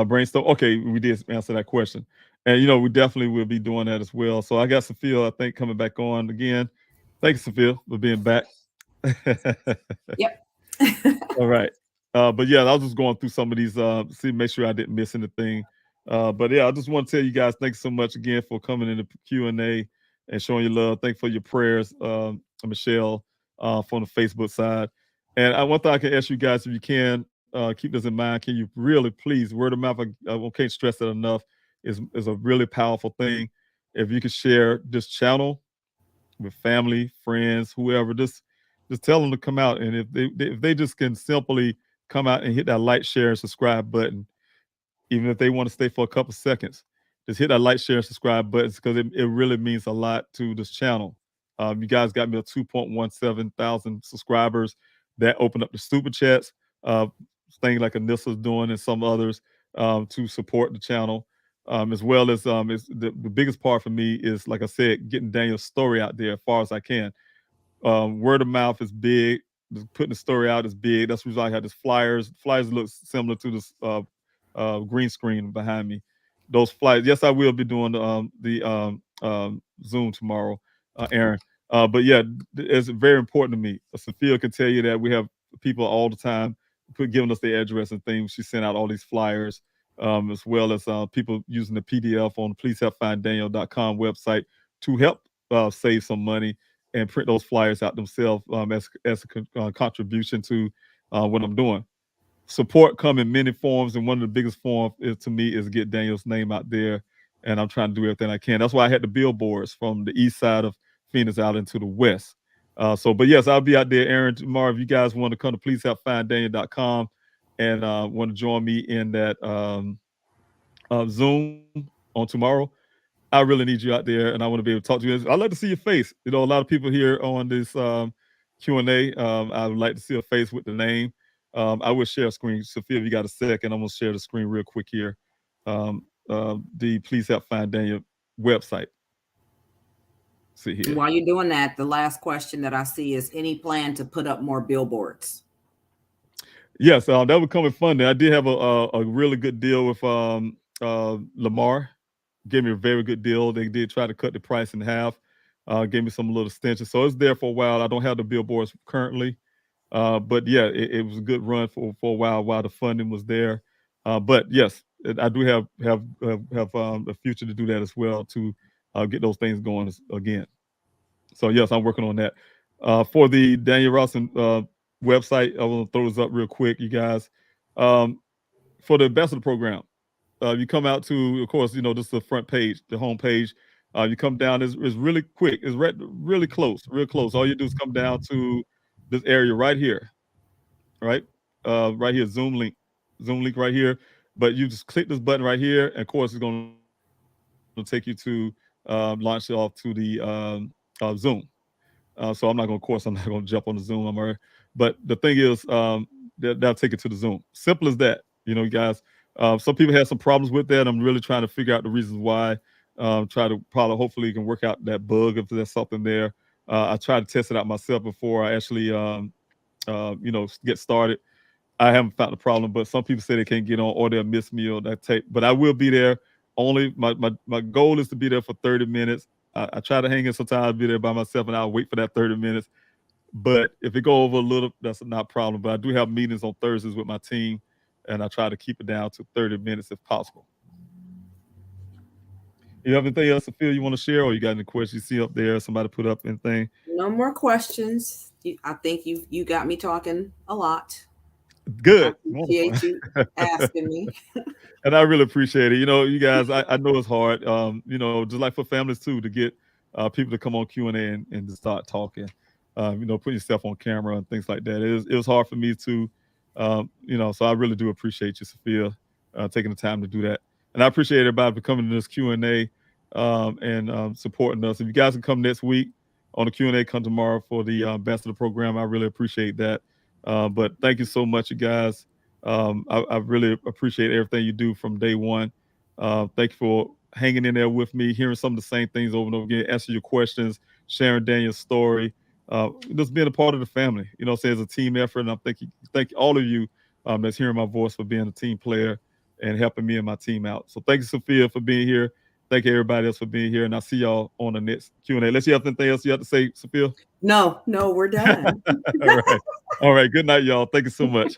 Brainstorm. Okay, we did answer that question, and we definitely will be doing that as well. So I got Sophia, I think, coming back on again. Thank you, Sophia, for being back. Yep. All right. But yeah, I was just going through some of these, make sure I didn't miss anything. But yeah, I just want to tell you guys, thanks so much again for coming in the Q&A and showing your love. Thank you for your prayers, Michelle, from the Facebook side. And one thing I can ask you guys, if you can, keep this in mind, can you really please, word of mouth, I can't stress that enough, is a really powerful thing. If you could share this channel with family, friends, whoever, just tell them to come out. And if they just can simply come out and hit that like, share, and subscribe button, even if they want to stay for a couple seconds, just hit that like, share, and subscribe buttons, because it really means a lot to this channel. You guys got me a 2.17 thousand subscribers. That opened up the super chats, things like Anissa's doing and some others, to support the channel. As well as the biggest part for me is, like I said, getting Daniel's story out there as far as I can. Word of mouth is big. Putting the story out is big. That's the reason I had this flyers. Flyers look similar to this green screen behind me. Those flyers. Yes, I will be doing the Zoom tomorrow, Aaron. But yeah, it's very important to me. Sophia can tell you that we have people all the time giving us their address and things. She sent out all these flyers, as well as people using the PDF on the pleasehelpfinddaniel.com website to help save some money and print those flyers out themselves, as a contribution to what I'm doing. Support come in many forms, and one of the biggest forms to me is get Daniel's name out there, and I'm trying to do everything I can. That's why I had the billboards from the east side of Phoenix out into the west. But yes, I'll be out there, Aaron, tomorrow. If you guys want to come to pleasehelpfinddaniel.com and want to join me in that Zoom on tomorrow, I really need you out there, and I want to be able to talk to you. I'd like to see your face. A lot of people here on this Q&A, I would like to see a face with the name. I will share a screen. Sophia, if you got a second, I'm going to share the screen real quick here. The Please Help Find Daniel website. See here. While you're doing that, the last question that I see is, any plan to put up more billboards? Yes, that would come with funding. I did have a really good deal with Lamar. Gave me a very good deal. They did try to cut the price in half. Gave me some little extension. So it's there for a while. I don't have the billboards currently. But yeah, it was a good run for a while the funding was there. But yes, I do have a future to do that as well, to get those things going again. So yes, I'm working on that. For the Daniel Rawson website, I will throw this up real quick, you guys. For the ambassador program, you come out to, of course, this is the front page, the home page. You come down, it's really quick. It's really close, real close. All you do is come down to this area right here, right? Right here, Zoom link right here. But you just click this button right here, and of course, it's going to take you to launched off to the Zoom. So I'm not going to jump on the Zoom. But the thing is, that'll take it to the Zoom. Simple as that. You guys, some people have some problems with that. I'm really trying to figure out the reasons why. Hopefully can work out that bug if there's something there. I tried to test it out myself before I actually, get started. I haven't found the problem, but some people say they can't get on or they'll miss me on that tape. But I will be there. Only my goal is to be there for 30 minutes. I try to hang in sometimes, I'll be there by myself and I'll wait for that 30 minutes. But if it go over a little, that's not a problem. But I do have meetings on Thursdays with my team, and I try to keep it down to 30 minutes if possible. You have anything else, Sophia, you want to share, or you got any questions you see up there? Somebody put up anything? No more questions. I think you got me talking a lot. Good. I appreciate you asking me. And I really appreciate it. You guys, I know it's hard. Just like for families too, to get people to come on Q&A and to start talking. Put yourself on camera and things like that. It was hard for me too. So I really do appreciate you, Sophia, taking the time to do that. And I appreciate everybody for coming to this Q&A and supporting us. If you guys can come next week on the Q&A, come tomorrow for the Ambassador program. I really appreciate that. But thank you so much, you guys. I really appreciate everything you do from day one. Thank you for hanging in there with me, hearing some of the same things over and over again, answering your questions, sharing Daniel's story, just being a part of the family. It's a team effort. And thank all of you that's hearing my voice for being a team player and helping me and my team out. So thank you, Sophia, for being here. Thank you, everybody else, for being here. And I'll see y'all on the next Q&A. Unless you have anything else you have to say, Sophia? No, we're done. All right. Good night, y'all. Thank you so much.